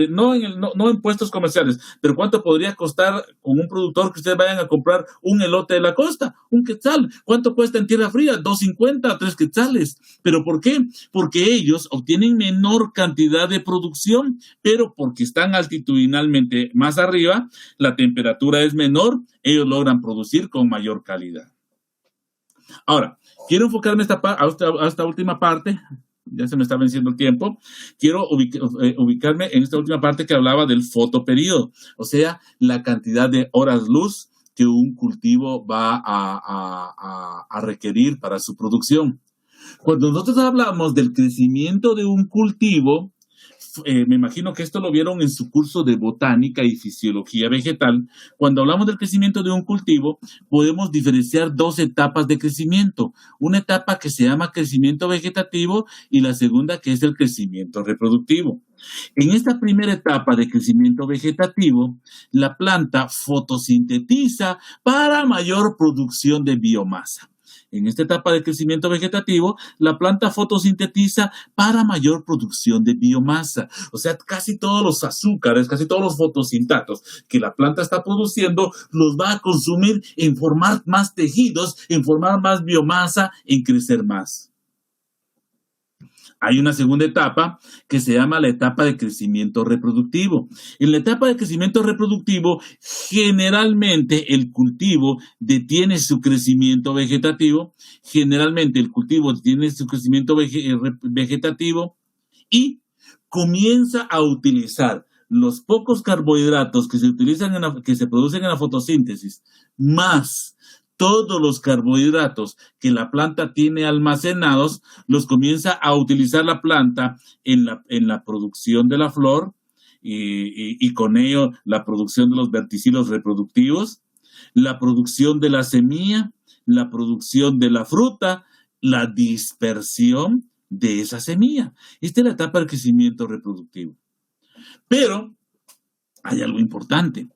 S1: No en puestos comerciales, pero ¿cuánto podría costar con un productor que ustedes vayan a comprar un elote de la costa? Un quetzal. ¿Cuánto cuesta en tierra fría? 2.50, 3 quetzales. ¿Pero por qué? Porque ellos obtienen menor cantidad de producción, pero porque están altitudinalmente más arriba, la temperatura es menor, ellos logran producir con mayor calidad. Ahora, quiero enfocarme a esta última parte. Ya se me está venciendo el tiempo. Quiero ubicarme en esta última parte que hablaba del fotoperíodo, o sea, la cantidad de horas luz que un cultivo va a requerir para su producción. Cuando nosotros hablamos del crecimiento de un cultivo, me imagino que esto lo vieron en su curso de botánica y fisiología vegetal. Cuando hablamos del crecimiento de un cultivo, podemos diferenciar dos etapas de crecimiento. Una etapa que se llama crecimiento vegetativo y la segunda que es el crecimiento reproductivo. En esta primera etapa de crecimiento vegetativo, la planta fotosintetiza para mayor producción de biomasa. En esta etapa de crecimiento vegetativo, la planta fotosintetiza para mayor producción de biomasa. O sea, casi todos los azúcares, casi todos los fotosintatos que la planta está produciendo, los va a consumir en formar más tejidos, en formar más biomasa, en crecer más. Hay una segunda etapa que se llama la etapa de crecimiento reproductivo. En la etapa de crecimiento reproductivo, generalmente el cultivo detiene su crecimiento vegetativo, y comienza a utilizar los pocos carbohidratos que se producen en la fotosíntesis, más todos los carbohidratos que la planta tiene almacenados, los comienza a utilizar la planta en la producción de la flor y con ello la producción de los verticilos reproductivos, la producción de la semilla, la producción de la fruta, la dispersión de esa semilla. Esta es la etapa del crecimiento reproductivo. Pero hay algo importante.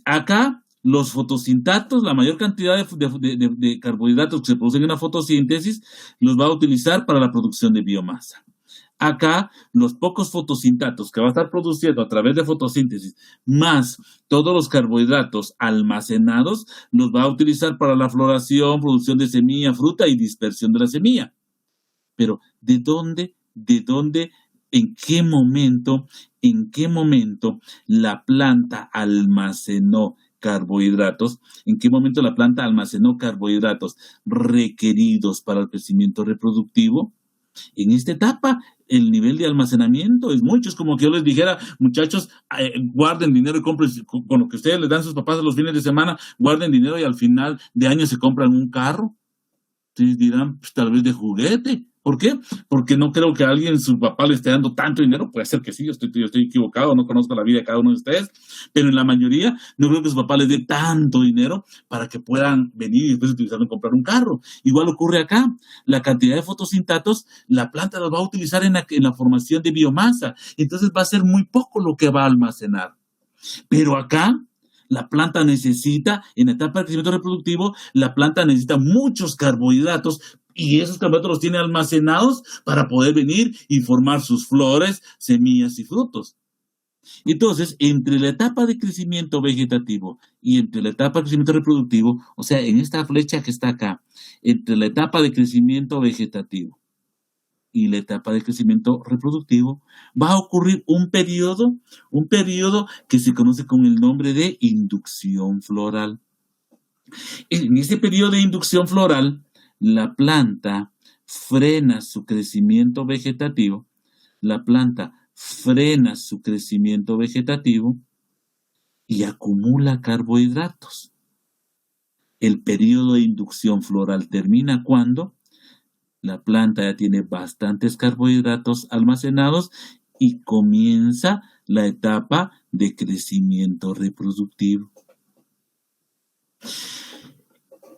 S1: Acá los fotosintatos, la mayor cantidad de carbohidratos que se producen en la fotosíntesis, los va a utilizar para la producción de biomasa. Acá, los pocos fotosintatos que va a estar produciendo a través de fotosíntesis, más todos los carbohidratos almacenados, los va a utilizar para la floración, producción de semilla, fruta y dispersión de la semilla. Pero, ¿de dónde, en qué momento la planta almacenó carbohidratos? ¿En qué momento la planta almacenó carbohidratos requeridos para el crecimiento reproductivo? En esta etapa, el nivel de almacenamiento es mucho. Es como que yo les dijera, muchachos, guarden dinero y compren con lo que ustedes les dan a sus papás los fines de semana, guarden dinero y al final de año se compran un carro. Ustedes dirán, pues, tal vez de juguete. ¿Por qué? Porque no creo que alguien, su papá le esté dando tanto dinero. Puede ser que sí, yo estoy equivocado, no conozco la vida de cada uno de ustedes, pero en la mayoría no creo que su papá les dé tanto dinero para que puedan venir y después utilizarlo en comprar un carro. Igual ocurre acá. La cantidad de fotosintatos, la planta los va a utilizar en la formación de biomasa. Entonces va a ser muy poco lo que va a almacenar. Pero acá, la planta necesita, en la etapa de crecimiento reproductivo, la planta necesita muchos carbohidratos y esos carbohidratos los tiene almacenados para poder venir y formar sus flores, semillas y frutos. Entonces, entre la etapa de crecimiento vegetativo y entre la etapa de crecimiento reproductivo, o sea, en esta flecha que está acá, entre la etapa de crecimiento vegetativo y la etapa de crecimiento reproductivo, va a ocurrir un periodo que se conoce con el nombre de inducción floral. En ese periodo de inducción floral, la planta frena su crecimiento vegetativo, y acumula carbohidratos. El periodo de inducción floral termina cuando la planta ya tiene bastantes carbohidratos almacenados y comienza la etapa de crecimiento reproductivo.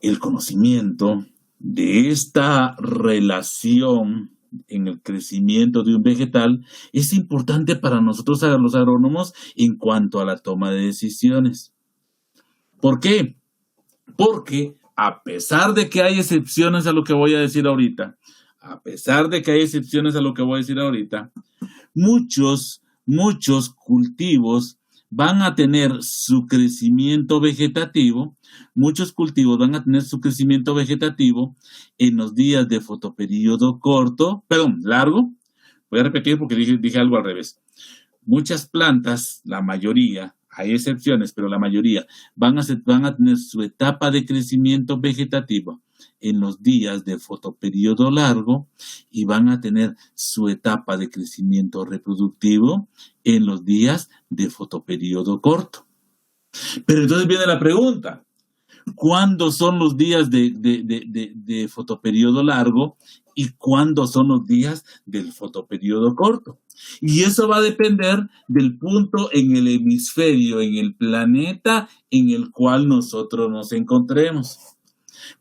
S1: El conocimiento de esta relación en el crecimiento de un vegetal es importante para nosotros, los agrónomos, en cuanto a la toma de decisiones. ¿Por qué? Porque a pesar de que hay excepciones a lo que voy a decir ahorita, muchos cultivos van a tener su crecimiento vegetativo, en los días de fotoperíodo largo. Voy a repetir porque dije algo al revés. Muchas plantas, la mayoría, hay excepciones, pero la mayoría van a tener su etapa de crecimiento vegetativo en los días de fotoperíodo largo y van a tener su etapa de crecimiento reproductivo en los días de fotoperíodo corto. Pero entonces viene la pregunta, ¿cuándo son los días de fotoperíodo largo y cuándo son los días del fotoperíodo corto? Y eso va a depender del punto en el hemisferio, en el planeta en el cual nosotros nos encontremos.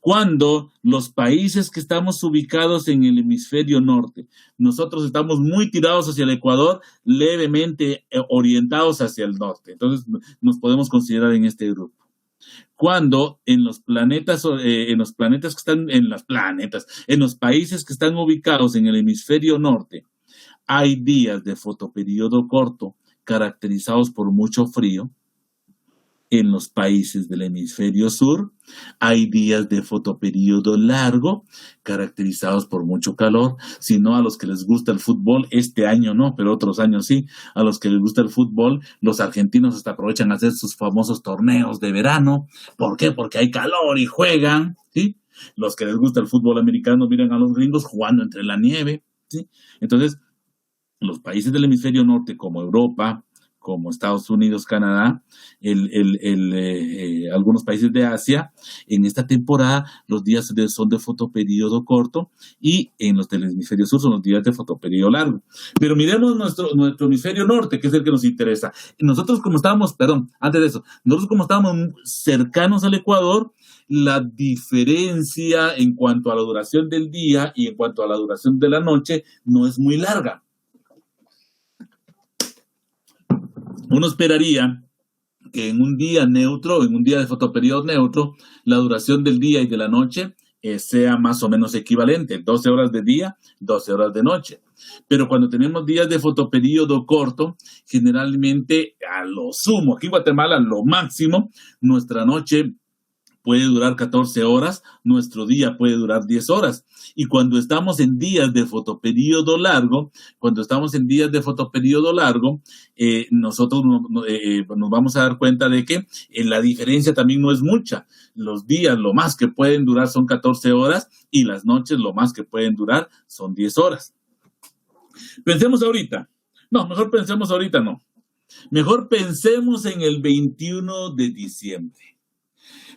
S1: Cuando los países que estamos ubicados en el hemisferio norte, nosotros estamos muy tirados hacia el Ecuador, levemente orientados hacia el norte. Entonces nos podemos considerar en este grupo. Cuando en los planetas que están en los países que están ubicados en el hemisferio norte, hay días de fotoperiodo corto caracterizados por mucho frío. En los países del hemisferio sur hay días de fotoperiodo largo caracterizados por mucho calor. Si no, a los que les gusta el fútbol, este año no, pero otros años sí, a los que les gusta el fútbol, los argentinos hasta aprovechan a hacer sus famosos torneos de verano. ¿Por qué? Porque hay calor y juegan, ¿sí? Los que les gusta el fútbol americano miran a los gringos jugando entre la nieve, ¿sí? Entonces, los países del hemisferio norte, como Europa, como Estados Unidos, Canadá, algunos países de Asia, en esta temporada los días son de fotoperiodo corto y en los del hemisferio sur son los días de fotoperiodo largo. Pero miremos nuestro hemisferio norte, que es el que nos interesa. Nosotros como estábamos cercanos al Ecuador, la diferencia en cuanto a la duración del día y en cuanto a la duración de la noche no es muy larga. Uno esperaría que en un día neutro, en un día de fotoperiodo neutro, la duración del día y de la noche sea más o menos equivalente, 12 horas de día, 12 horas de noche. Pero cuando tenemos días de fotoperiodo corto, generalmente a lo sumo, aquí en Guatemala, lo máximo, nuestra noche puede durar 14 horas, nuestro día puede durar 10 horas. Y cuando estamos en días de fotoperiodo largo, nosotros nos vamos a dar cuenta de que la diferencia también no es mucha. Los días lo más que pueden durar son 14 horas y las noches lo más que pueden durar son 10 horas. Pensemos ahorita. No, mejor pensemos ahorita no. Mejor pensemos en el 21 de diciembre.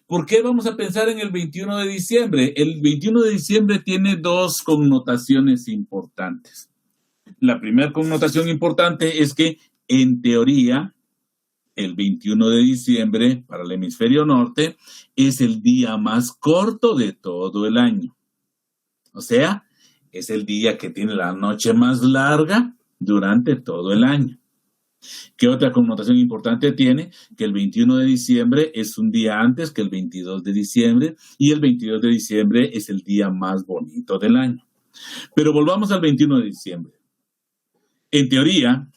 S1: ¿Por qué vamos a pensar en el 21 de diciembre? El 21 de diciembre tiene dos connotaciones importantes. La primera connotación importante es que, en teoría, el 21 de diciembre para el hemisferio norte es el día más corto de todo el año. O sea, es el día que tiene la noche más larga durante todo el año. ¿Qué otra connotación importante tiene? Que el 21 de diciembre es un día antes que el 22 de diciembre y el 22 de diciembre es el día más bonito del año. Pero volvamos al 21 de diciembre. En teoría,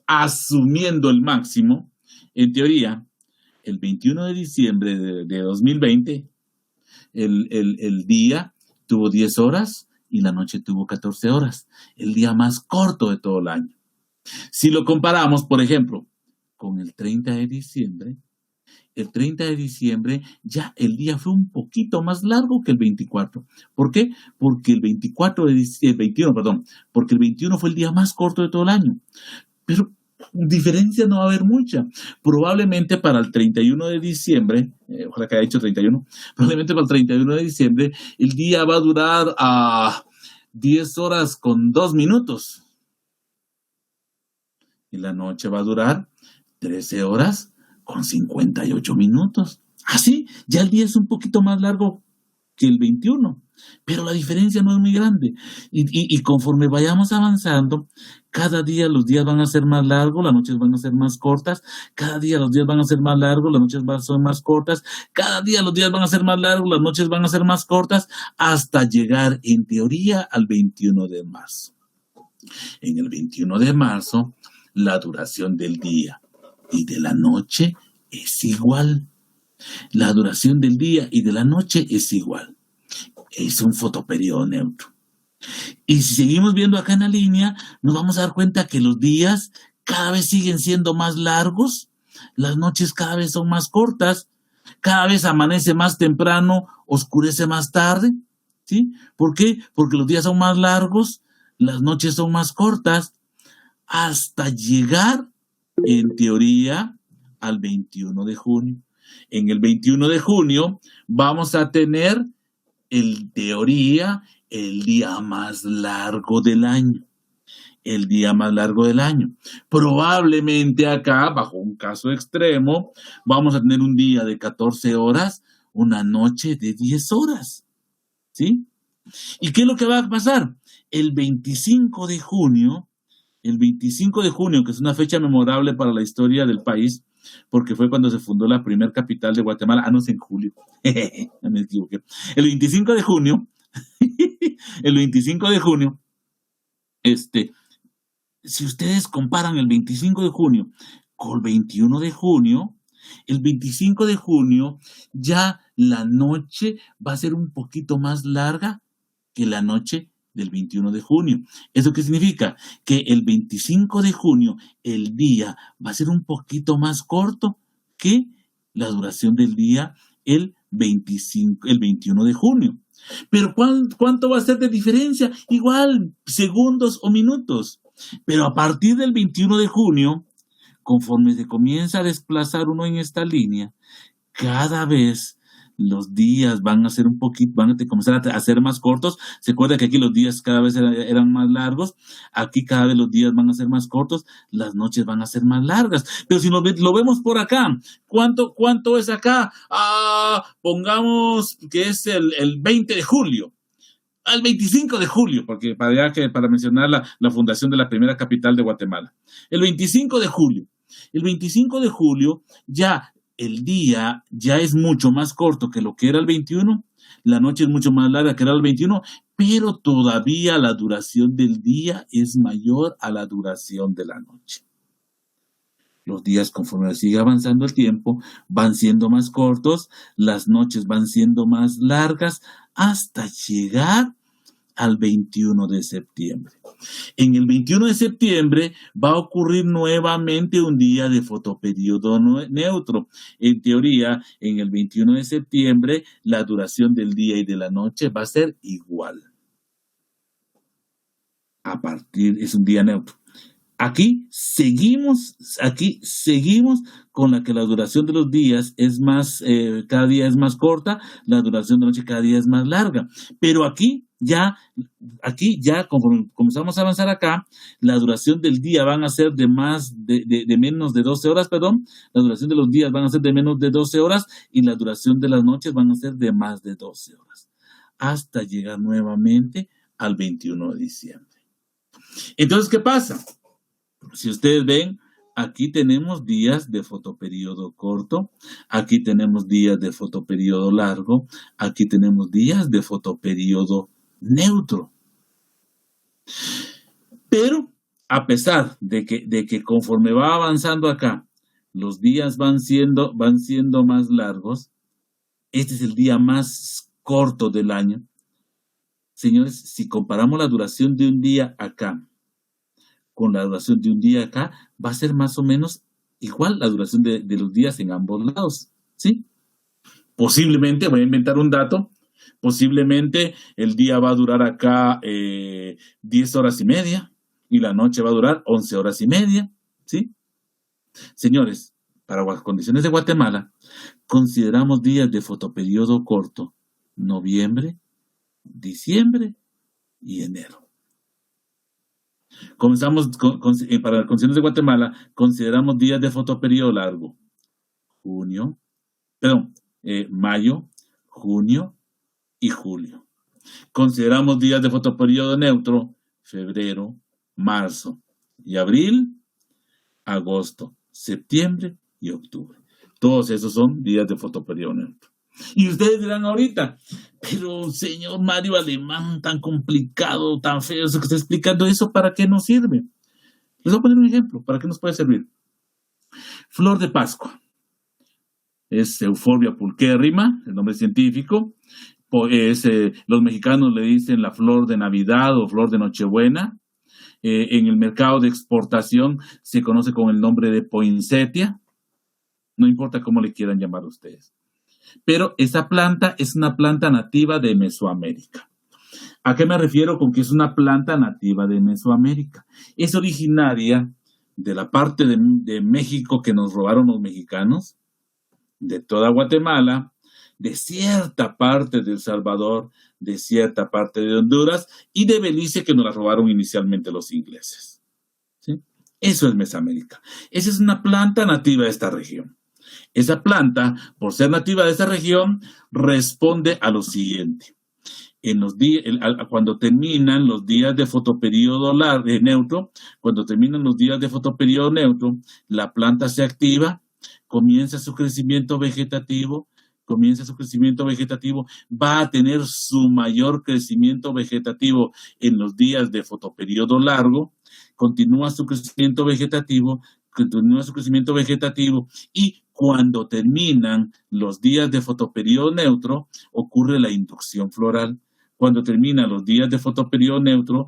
S1: asumiendo el máximo, el 21 de diciembre de 2020, el día tuvo 10 horas y la noche tuvo 14 horas, el día más corto de todo el año. Si lo comparamos, por ejemplo, con el 30 de diciembre, ya el día fue un poquito más largo que el 24. ¿Por qué? Porque el 21 fue el día más corto de todo el año. Pero diferencia no va a haber mucha. Probablemente para el 31 de diciembre, ojalá que haya dicho 31, probablemente para el 31 de diciembre el día va a durar a 10 horas con 2 minutos. Y la noche va a durar 13 horas con 58 minutos. Así, ya el día es un poquito más largo que el 21, pero la diferencia no es muy grande. Y conforme vayamos avanzando, cada día los días van a ser más largos, las noches van a ser más cortas, cada día los días van a ser más largos, las noches van a ser más cortas, cada día los días van a ser más largos, las noches van a ser más cortas, hasta llegar en teoría al 21 de marzo. En el 21 de marzo, la duración del día y de la noche es igual. La duración del día y de la noche es igual. Es un fotoperiodo neutro. Y si seguimos viendo acá en la línea, nos vamos a dar cuenta que los días cada vez siguen siendo más largos, las noches cada vez son más cortas, cada vez amanece más temprano, oscurece más tarde. ¿Sí? ¿Por qué? Porque los días son más largos, las noches son más cortas, hasta llegar, en teoría, al 21 de junio. En el 21 de junio vamos a tener, en teoría, el día más largo del año. El día más largo del año. Probablemente acá, bajo un caso extremo, vamos a tener un día de 14 horas, una noche de 10 horas. ¿Sí? ¿Y qué es lo que va a pasar? El 25 de junio, que es una fecha memorable para la historia del país, porque fue cuando se fundó la primera capital de Guatemala. No es en julio, me equivoqué. El 25 de junio, el 25 de junio, si ustedes comparan el 25 de junio con el 21 de junio, el 25 de junio ya la noche va a ser un poquito más larga que la noche del 21 de junio. ¿Eso qué significa? Que el 25 de junio el día va a ser un poquito más corto que la duración del día el 21 de junio. Pero ¿cuánto va a ser de diferencia? Igual, segundos o minutos. Pero a partir del 21 de junio, conforme se comienza a desplazar uno en esta línea, cada vez los días van a ser van a comenzar a ser más cortos. Se acuerda que aquí los días cada vez eran más largos. Aquí cada vez los días van a ser más cortos, las noches van a ser más largas. Pero si lo vemos por acá, ¿cuánto es acá? Pongamos que es el 20 de julio. Al 25 de julio, porque para mencionar la fundación de la primera capital de Guatemala. El 25 de julio. El 25 de julio ya el día ya es mucho más corto que lo que era el 21, la noche es mucho más larga que era el 21, pero todavía la duración del día es mayor a la duración de la noche. Los días, conforme sigue avanzando el tiempo, van siendo más cortos, las noches van siendo más largas, hasta llegar al 21 de septiembre. En el 21 de septiembre va a ocurrir nuevamente un día de fotoperiodo neutro. En teoría, en el 21 de septiembre, la duración del día y de la noche va a ser igual. Es un día neutro. Aquí seguimos con la que la duración de los días es más, cada día es más corta, la duración de la noche cada día es más larga. Pero aquí ya, conforme comenzamos a avanzar acá, la duración del día van a ser de menos de 12 horas, la duración de los días van a ser de menos de 12 horas y la duración de las noches van a ser de más de 12 horas, hasta llegar nuevamente al 21 de diciembre. Entonces, ¿qué pasa? Si ustedes ven, aquí tenemos días de fotoperiodo corto, aquí tenemos días de fotoperiodo largo, aquí tenemos días de fotoperiodo neutro. Pero a pesar de que conforme va avanzando acá, los días van siendo más largos, este es el día más corto del año. Señores, si comparamos la duración de un día acá con la duración de un día acá, va a ser más o menos igual la duración de los días en ambos lados, ¿sí? Posiblemente, voy a inventar un dato, posiblemente el día va a durar acá 10 horas y media y la noche va a durar 11 horas y media, ¿sí? Señores, para las condiciones de Guatemala, consideramos días de fotoperiodo corto, noviembre, diciembre y enero. Comenzamos para las condiciones de Guatemala, consideramos días de fotoperiodo largo, mayo, junio y julio. Consideramos días de fotoperiodo neutro, febrero, marzo y abril, agosto, septiembre y octubre. Todos esos son días de fotoperiodo neutro. Y ustedes dirán ahorita, pero señor Mario Alemán, tan complicado, tan feo, eso que está explicando, ¿eso para qué nos sirve? Les voy a poner un ejemplo, ¿para qué nos puede servir? Flor de Pascua. Es Euphorbia pulcherrima, el nombre científico. Los mexicanos le dicen la flor de Navidad o flor de Nochebuena. En el mercado de exportación se conoce con el nombre de poinsettia. No importa cómo le quieran llamar ustedes. Pero esa planta es una planta nativa de Mesoamérica. ¿A qué me refiero con que es una planta nativa de Mesoamérica? Es originaria de la parte de México que nos robaron los mexicanos, de toda Guatemala, de cierta parte de El Salvador, de cierta parte de Honduras y de Belice que nos la robaron inicialmente los ingleses. ¿Sí? Eso es Mesoamérica. Esa es una planta nativa de esta región. Esa planta, por ser nativa de esta región, responde a lo siguiente. Cuando terminan los días de fotoperiodo neutro, la planta se activa, comienza su crecimiento vegetativo, va a tener su mayor crecimiento vegetativo en los días de fotoperiodo largo, continúa su crecimiento vegetativo y cuando terminan los días de fotoperiodo neutro, ocurre la inducción floral. Cuando terminan los días de fotoperiodo neutro,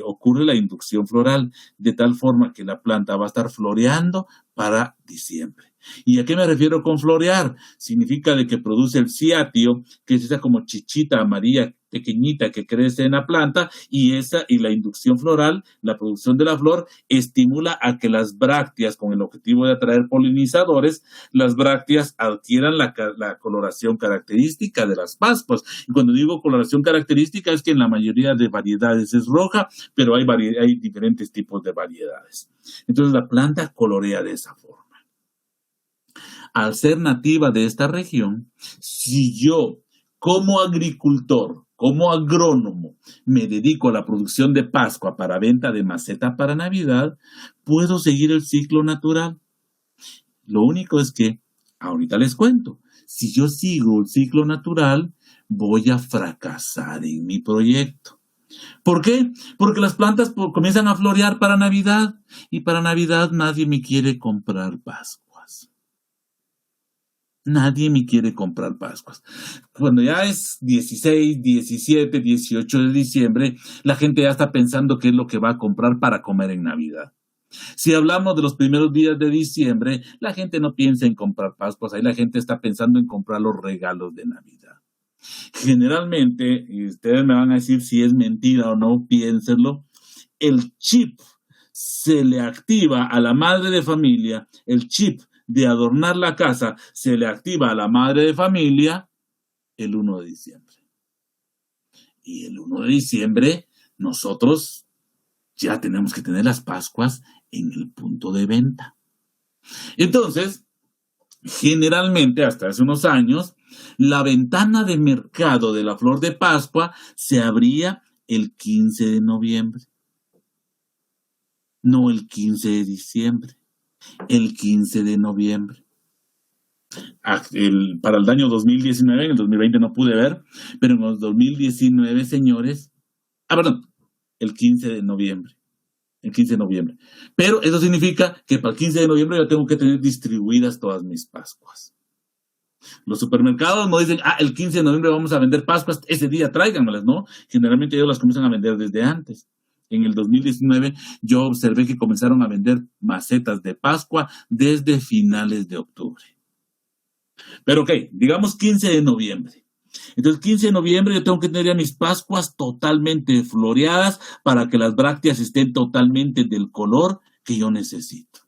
S1: ocurre la inducción floral, de tal forma que la planta va a estar floreando para diciembre. ¿Y a qué me refiero con florear? Significa de que produce el ciatio, que es esa como chichita amarilla pequeñita que crece en la planta, y la inducción floral, la producción de la flor, estimula a que las brácteas, con el objetivo de atraer polinizadores, las brácteas adquieran la coloración característica de las pascuas. Y cuando digo coloración característica es que en la mayoría de variedades es roja, pero hay diferentes tipos de variedades. Entonces la planta colorea de esa forma. Al ser nativa de esta región, si yo como agricultor, como agrónomo, me dedico a la producción de Pascua para venta de maceta para Navidad, puedo seguir el ciclo natural. Lo único es que, ahorita les cuento, si yo sigo el ciclo natural, voy a fracasar en mi proyecto. ¿Por qué? Porque las plantas comienzan a florear para Navidad, y para Navidad nadie me quiere comprar Pascuas. Nadie me quiere comprar Pascuas. Cuando ya es 16, 17, 18 de diciembre, la gente ya está pensando qué es lo que va a comprar para comer en Navidad. Si hablamos de los primeros días de diciembre, la gente no piensa en comprar Pascuas, ahí la gente está pensando en comprar los regalos de Navidad. Generalmente, y ustedes me van a decir si es mentira o no, piénsenlo, el chip se le activa a la madre de familia, el chip de adornar la casa se le activa a la madre de familia el 1 de diciembre. Y el 1 de diciembre nosotros ya tenemos que tener las Pascuas en el punto de venta. Entonces, generalmente, hasta hace unos años, la ventana de mercado de la flor de Pascua se abría el 15 de noviembre. No el 15 de diciembre. El 15 de noviembre. Para el año 2019, en el 2020 no pude ver, pero en el 2019, señores, el 15 de noviembre. El 15 de noviembre. Pero eso significa que para el 15 de noviembre yo tengo que tener distribuidas todas mis Pascuas. Los supermercados no dicen, el 15 de noviembre vamos a vender Pascuas, ese día tráiganmelas, ¿no? Generalmente ellos las comienzan a vender desde antes. En el 2019 yo observé que comenzaron a vender macetas de Pascua desde finales de octubre. Pero ok, digamos 15 de noviembre. Entonces 15 de noviembre yo tengo que tener ya mis Pascuas totalmente floreadas para que las brácteas estén totalmente del color que yo necesito.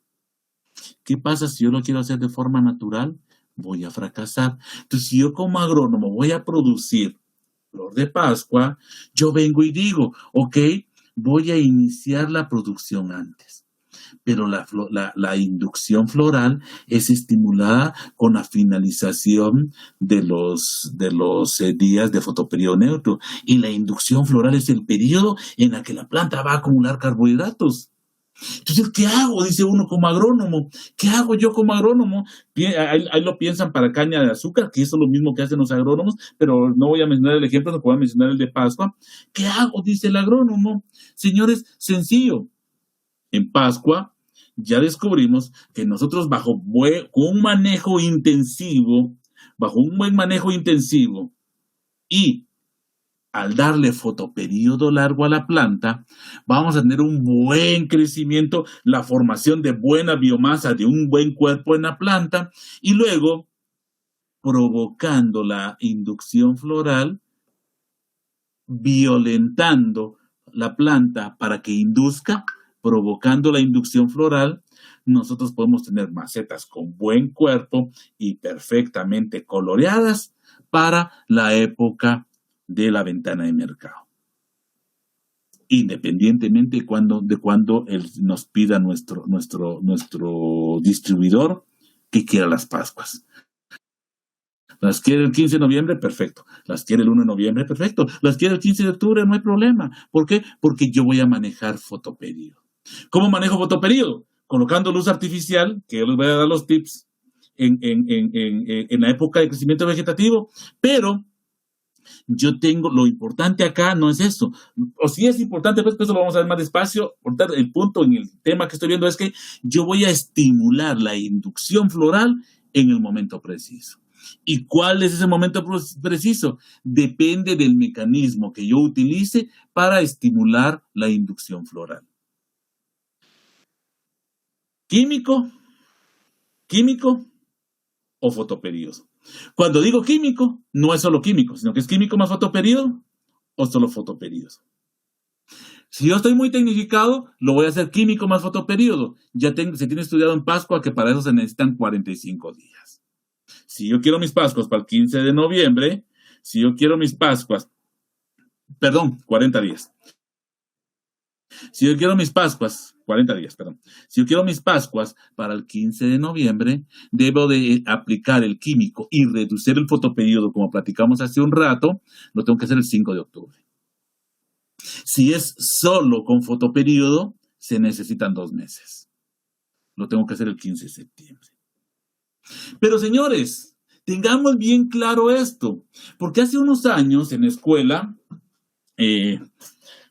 S1: ¿Qué pasa si yo lo quiero hacer de forma natural? Voy a fracasar. Entonces si yo como agrónomo voy a producir flor de Pascua, yo vengo y digo, ok, voy a iniciar la producción antes, pero la inducción floral es estimulada con la finalización de los días de fotoperiodo neutro, y la inducción floral es el periodo en el que la planta va a acumular carbohidratos. Entonces, ¿qué hago? Dice uno como agrónomo. ¿Qué hago yo como agrónomo? Ahí lo piensan para caña de azúcar, que eso es lo mismo que hacen los agrónomos, pero no voy a mencionar el ejemplo, no voy a mencionar el de Pascua. ¿Qué hago? Dice el agrónomo. Señores, sencillo. En Pascua ya descubrimos que nosotros bajo un buen manejo intensivo y al darle fotoperiodo largo a la planta, vamos a tener un buen crecimiento, la formación de buena biomasa, de un buen cuerpo en la planta, y luego, provocando la inducción floral, violentando la planta para que induzca, provocando la inducción floral, nosotros podemos tener macetas con buen cuerpo y perfectamente coloreadas para la época de la ventana de mercado, independientemente de cuando nos pida nuestro distribuidor que quiera las Pascuas. Las quiere el 15 de noviembre, perfecto. Las quiere el 1 de noviembre, perfecto. Las quiere el 15 de octubre, no hay problema. ¿Por qué? Porque yo voy a manejar fotoperiodo. ¿Cómo manejo fotoperiodo? Colocando luz artificial, que yo les voy a dar los tips. en la época de crecimiento vegetativo, pero yo tengo, lo importante acá no es eso, o sí es importante, pues eso lo vamos a ver más despacio. El punto en el tema que estoy viendo es que yo voy a estimular la inducción floral en el momento preciso. ¿Y cuál es ese momento preciso? Depende del mecanismo que yo utilice para estimular la inducción floral. ¿Químico o fotoperiodo? Cuando digo químico, no es solo químico, sino que es químico más fotoperiodo o solo fotoperiodo. Si yo estoy muy tecnificado, lo voy a hacer químico más fotoperiodo. Se tiene estudiado en Pascua que para eso se necesitan 45 días. Si yo quiero mis Pascuas para el 15 de noviembre, 40 días. Si yo quiero mis Pascuas, 40 días, perdón. Si yo quiero mis Pascuas para el 15 de noviembre, debo de aplicar el químico y reducir el fotoperiodo, como platicamos hace un rato, lo tengo que hacer el 5 de octubre. Si es solo con fotoperiodo, se necesitan 2 meses. Lo tengo que hacer el 15 de septiembre. Pero señores, tengamos bien claro esto, porque hace unos años en la escuela,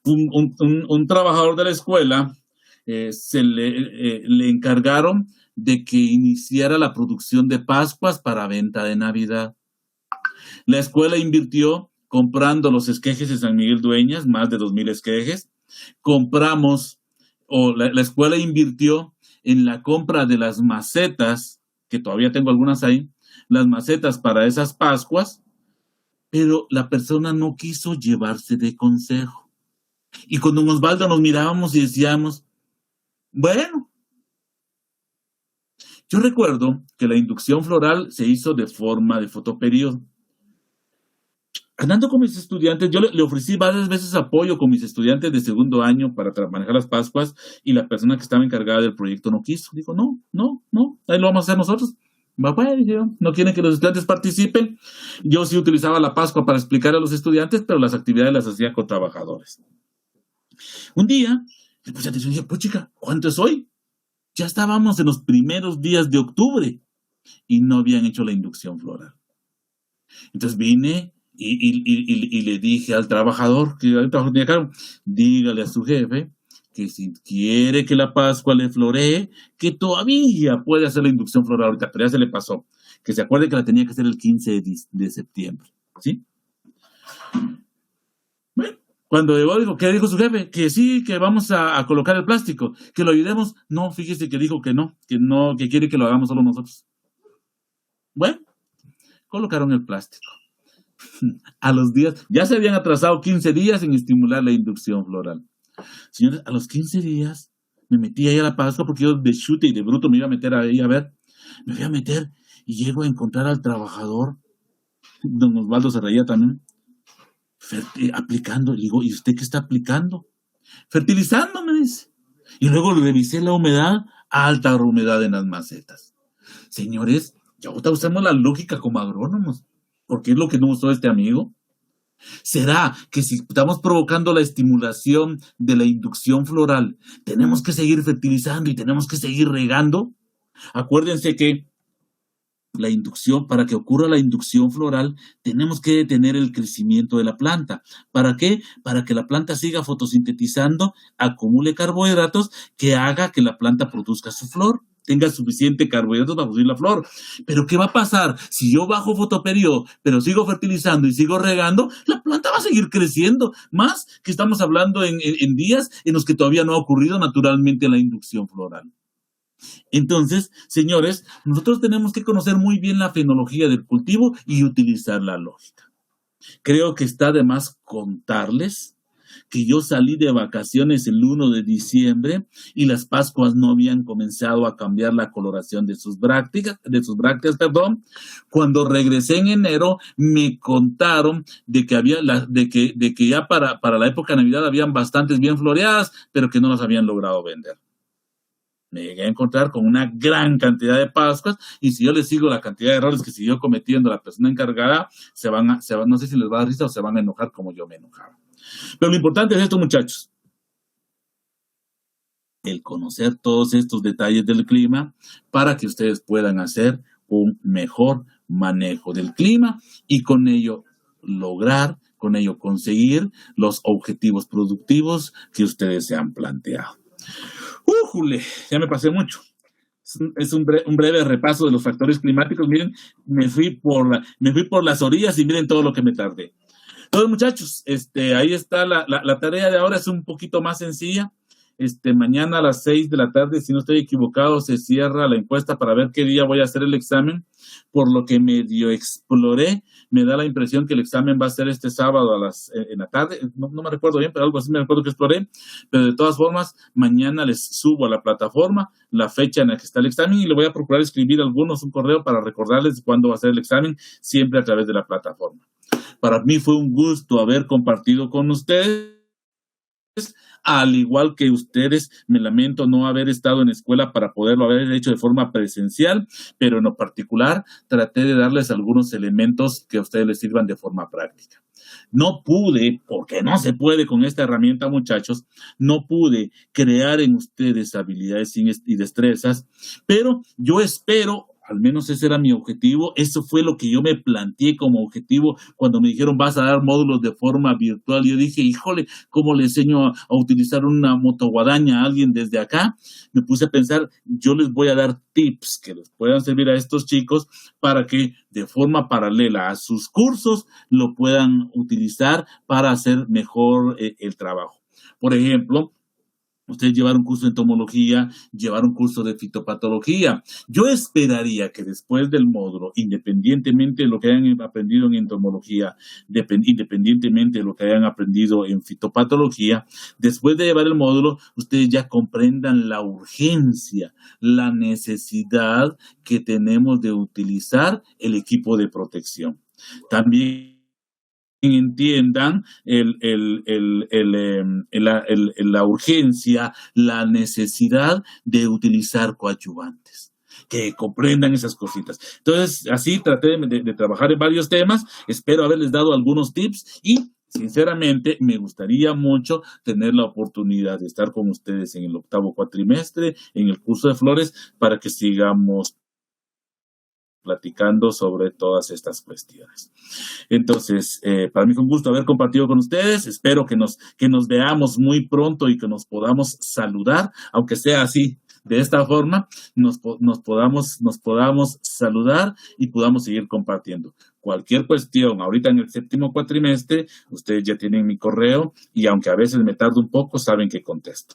S1: un trabajador de la escuela le encargaron de que iniciara la producción de Pascuas para venta de Navidad. La escuela invirtió comprando los esquejes de San Miguel Dueñas, más de 2,000 esquejes. La escuela invirtió en la compra de las macetas, que todavía tengo algunas ahí, las macetas para esas Pascuas, pero la persona no quiso llevarse de consejo. Y con don Osvaldo nos mirábamos y decíamos, bueno, yo recuerdo que la inducción floral se hizo de forma de fotoperiodo. Andando con mis estudiantes, yo le ofrecí varias veces apoyo con mis estudiantes de segundo año para manejar las Pascuas, y la persona que estaba encargada del proyecto no quiso. Dijo, no, ahí lo vamos a hacer nosotros. No quieren que los estudiantes participen. Yo sí utilizaba la Pascua para explicar a los estudiantes, pero las actividades las hacía con trabajadores. Un día, le puse atención y dije, pues chica, ¿cuánto es hoy? Ya estábamos en los primeros días de octubre y no habían hecho la inducción floral. Entonces vine y le dije al trabajador, dígale a su jefe que si quiere que la Pascua le floree, que todavía puede hacer la inducción floral ahorita, pero ya se le pasó. Que se acuerde que la tenía que hacer el 15 de septiembre, ¿sí? Bueno, cuando llegó, dijo, ¿qué dijo su jefe? Que sí, que vamos a colocar el plástico, que lo ayudemos. No, fíjese que dijo que no, que quiere que lo hagamos solo nosotros. Bueno, colocaron el plástico. A los días, ya se habían atrasado 15 días en estimular la inducción floral. Señores, a los 15 días me metí ahí a la Pascua, porque yo de chute y de bruto me iba a meter ahí me fui a meter y llego a encontrar al trabajador, don Osvaldo se reía también, aplicando. Le digo, ¿y usted qué está aplicando? Fertilizando, me dice. Y luego revisé la humedad, alta humedad en las macetas. Señores, ya usamos la lógica como agrónomos, porque es lo que nos usó este amigo. ¿Será que si estamos provocando la estimulación de la inducción floral, tenemos que seguir fertilizando y tenemos que seguir regando? Acuérdense que la inducción, para que ocurra la inducción floral, tenemos que detener el crecimiento de la planta. ¿Para qué? Para que la planta siga fotosintetizando, acumule carbohidratos, que haga que la planta produzca su flor, tenga suficiente carbohidratos para producir la flor. Pero ¿qué va a pasar si yo bajo fotoperiodo, pero sigo fertilizando y sigo regando? La planta va a seguir creciendo, más que estamos hablando en días en los que todavía no ha ocurrido naturalmente la inducción floral. Entonces, señores, nosotros tenemos que conocer muy bien la fenología del cultivo y utilizar la lógica. Creo que está de más contarles que yo salí de vacaciones el 1 de diciembre y las Pascuas no habían comenzado a cambiar la coloración de sus brácteas, Cuando regresé en enero, me contaron de que ya para la época de Navidad habían bastantes bien floreadas, pero que no las habían logrado vender. Me llegué a encontrar con una gran cantidad de Pascuas, y si yo les sigo la cantidad de errores que siguió cometiendo la persona encargada, no sé si les va a dar risa o se van a enojar como yo me enojaba. Pero lo importante es esto, muchachos. El conocer todos estos detalles del clima para que ustedes puedan hacer un mejor manejo del clima y con ello conseguir los objetivos productivos que ustedes se han planteado. ¡Újule! Ya me pasé mucho. Es un breve repaso de los factores climáticos. Miren, me fui por las orillas y miren todo lo que me tardé. Entonces, muchachos, ahí está la tarea de ahora, es un poquito más sencilla. Mañana a las 6 de la tarde, si no estoy equivocado, se cierra la encuesta para ver qué día voy a hacer el examen. Por lo que medio exploré, me da la impresión que el examen va a ser este sábado en la tarde. No me recuerdo bien, pero algo así me recuerdo que exploré. Pero de todas formas, mañana les subo a la plataforma la fecha en la que está el examen y le voy a procurar escribir a algunos un correo para recordarles cuándo va a ser el examen, siempre a través de la plataforma. Para mí fue un gusto haber compartido con ustedes. Al igual que ustedes, me lamento no haber estado en escuela para poderlo haber hecho de forma presencial, pero en lo particular traté de darles algunos elementos que a ustedes les sirvan de forma práctica. No pude, porque no se puede con esta herramienta, muchachos, no pude crear en ustedes habilidades y destrezas, pero yo espero, al menos ese era mi objetivo, eso fue lo que yo me planteé como objetivo cuando me dijeron vas a dar módulos de forma virtual. Yo dije, híjole, ¿cómo le enseño a utilizar una motoguadaña a alguien desde acá? Me puse a pensar, yo les voy a dar tips que les puedan servir a estos chicos para que de forma paralela a sus cursos lo puedan utilizar para hacer mejor el trabajo. Por ejemplo, ustedes llevar un curso de entomología, llevar un curso de fitopatología. Yo esperaría que después del módulo, independientemente de lo que hayan aprendido en entomología, independientemente de lo que hayan aprendido en fitopatología, después de llevar el módulo, ustedes ya comprendan la urgencia, la necesidad que tenemos de utilizar el equipo de protección. También entiendan la urgencia, la necesidad de utilizar coadyuvantes, que comprendan esas cositas. Entonces, así traté de trabajar en varios temas. Espero haberles dado algunos tips y, sinceramente, me gustaría mucho tener la oportunidad de estar con ustedes en el 8º cuatrimestre, en el curso de flores, para que sigamos platicando sobre todas estas cuestiones. Entonces, para mí fue un gusto haber compartido con ustedes. Espero que nos veamos muy pronto y que nos podamos saludar, aunque sea así, de esta forma, nos podamos saludar y podamos seguir compartiendo. Cualquier cuestión, ahorita en el 7º cuatrimestre, ustedes ya tienen mi correo y aunque a veces me tarde un poco, saben que contesto.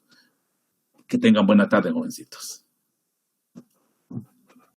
S1: Que tengan buena tarde, jovencitos.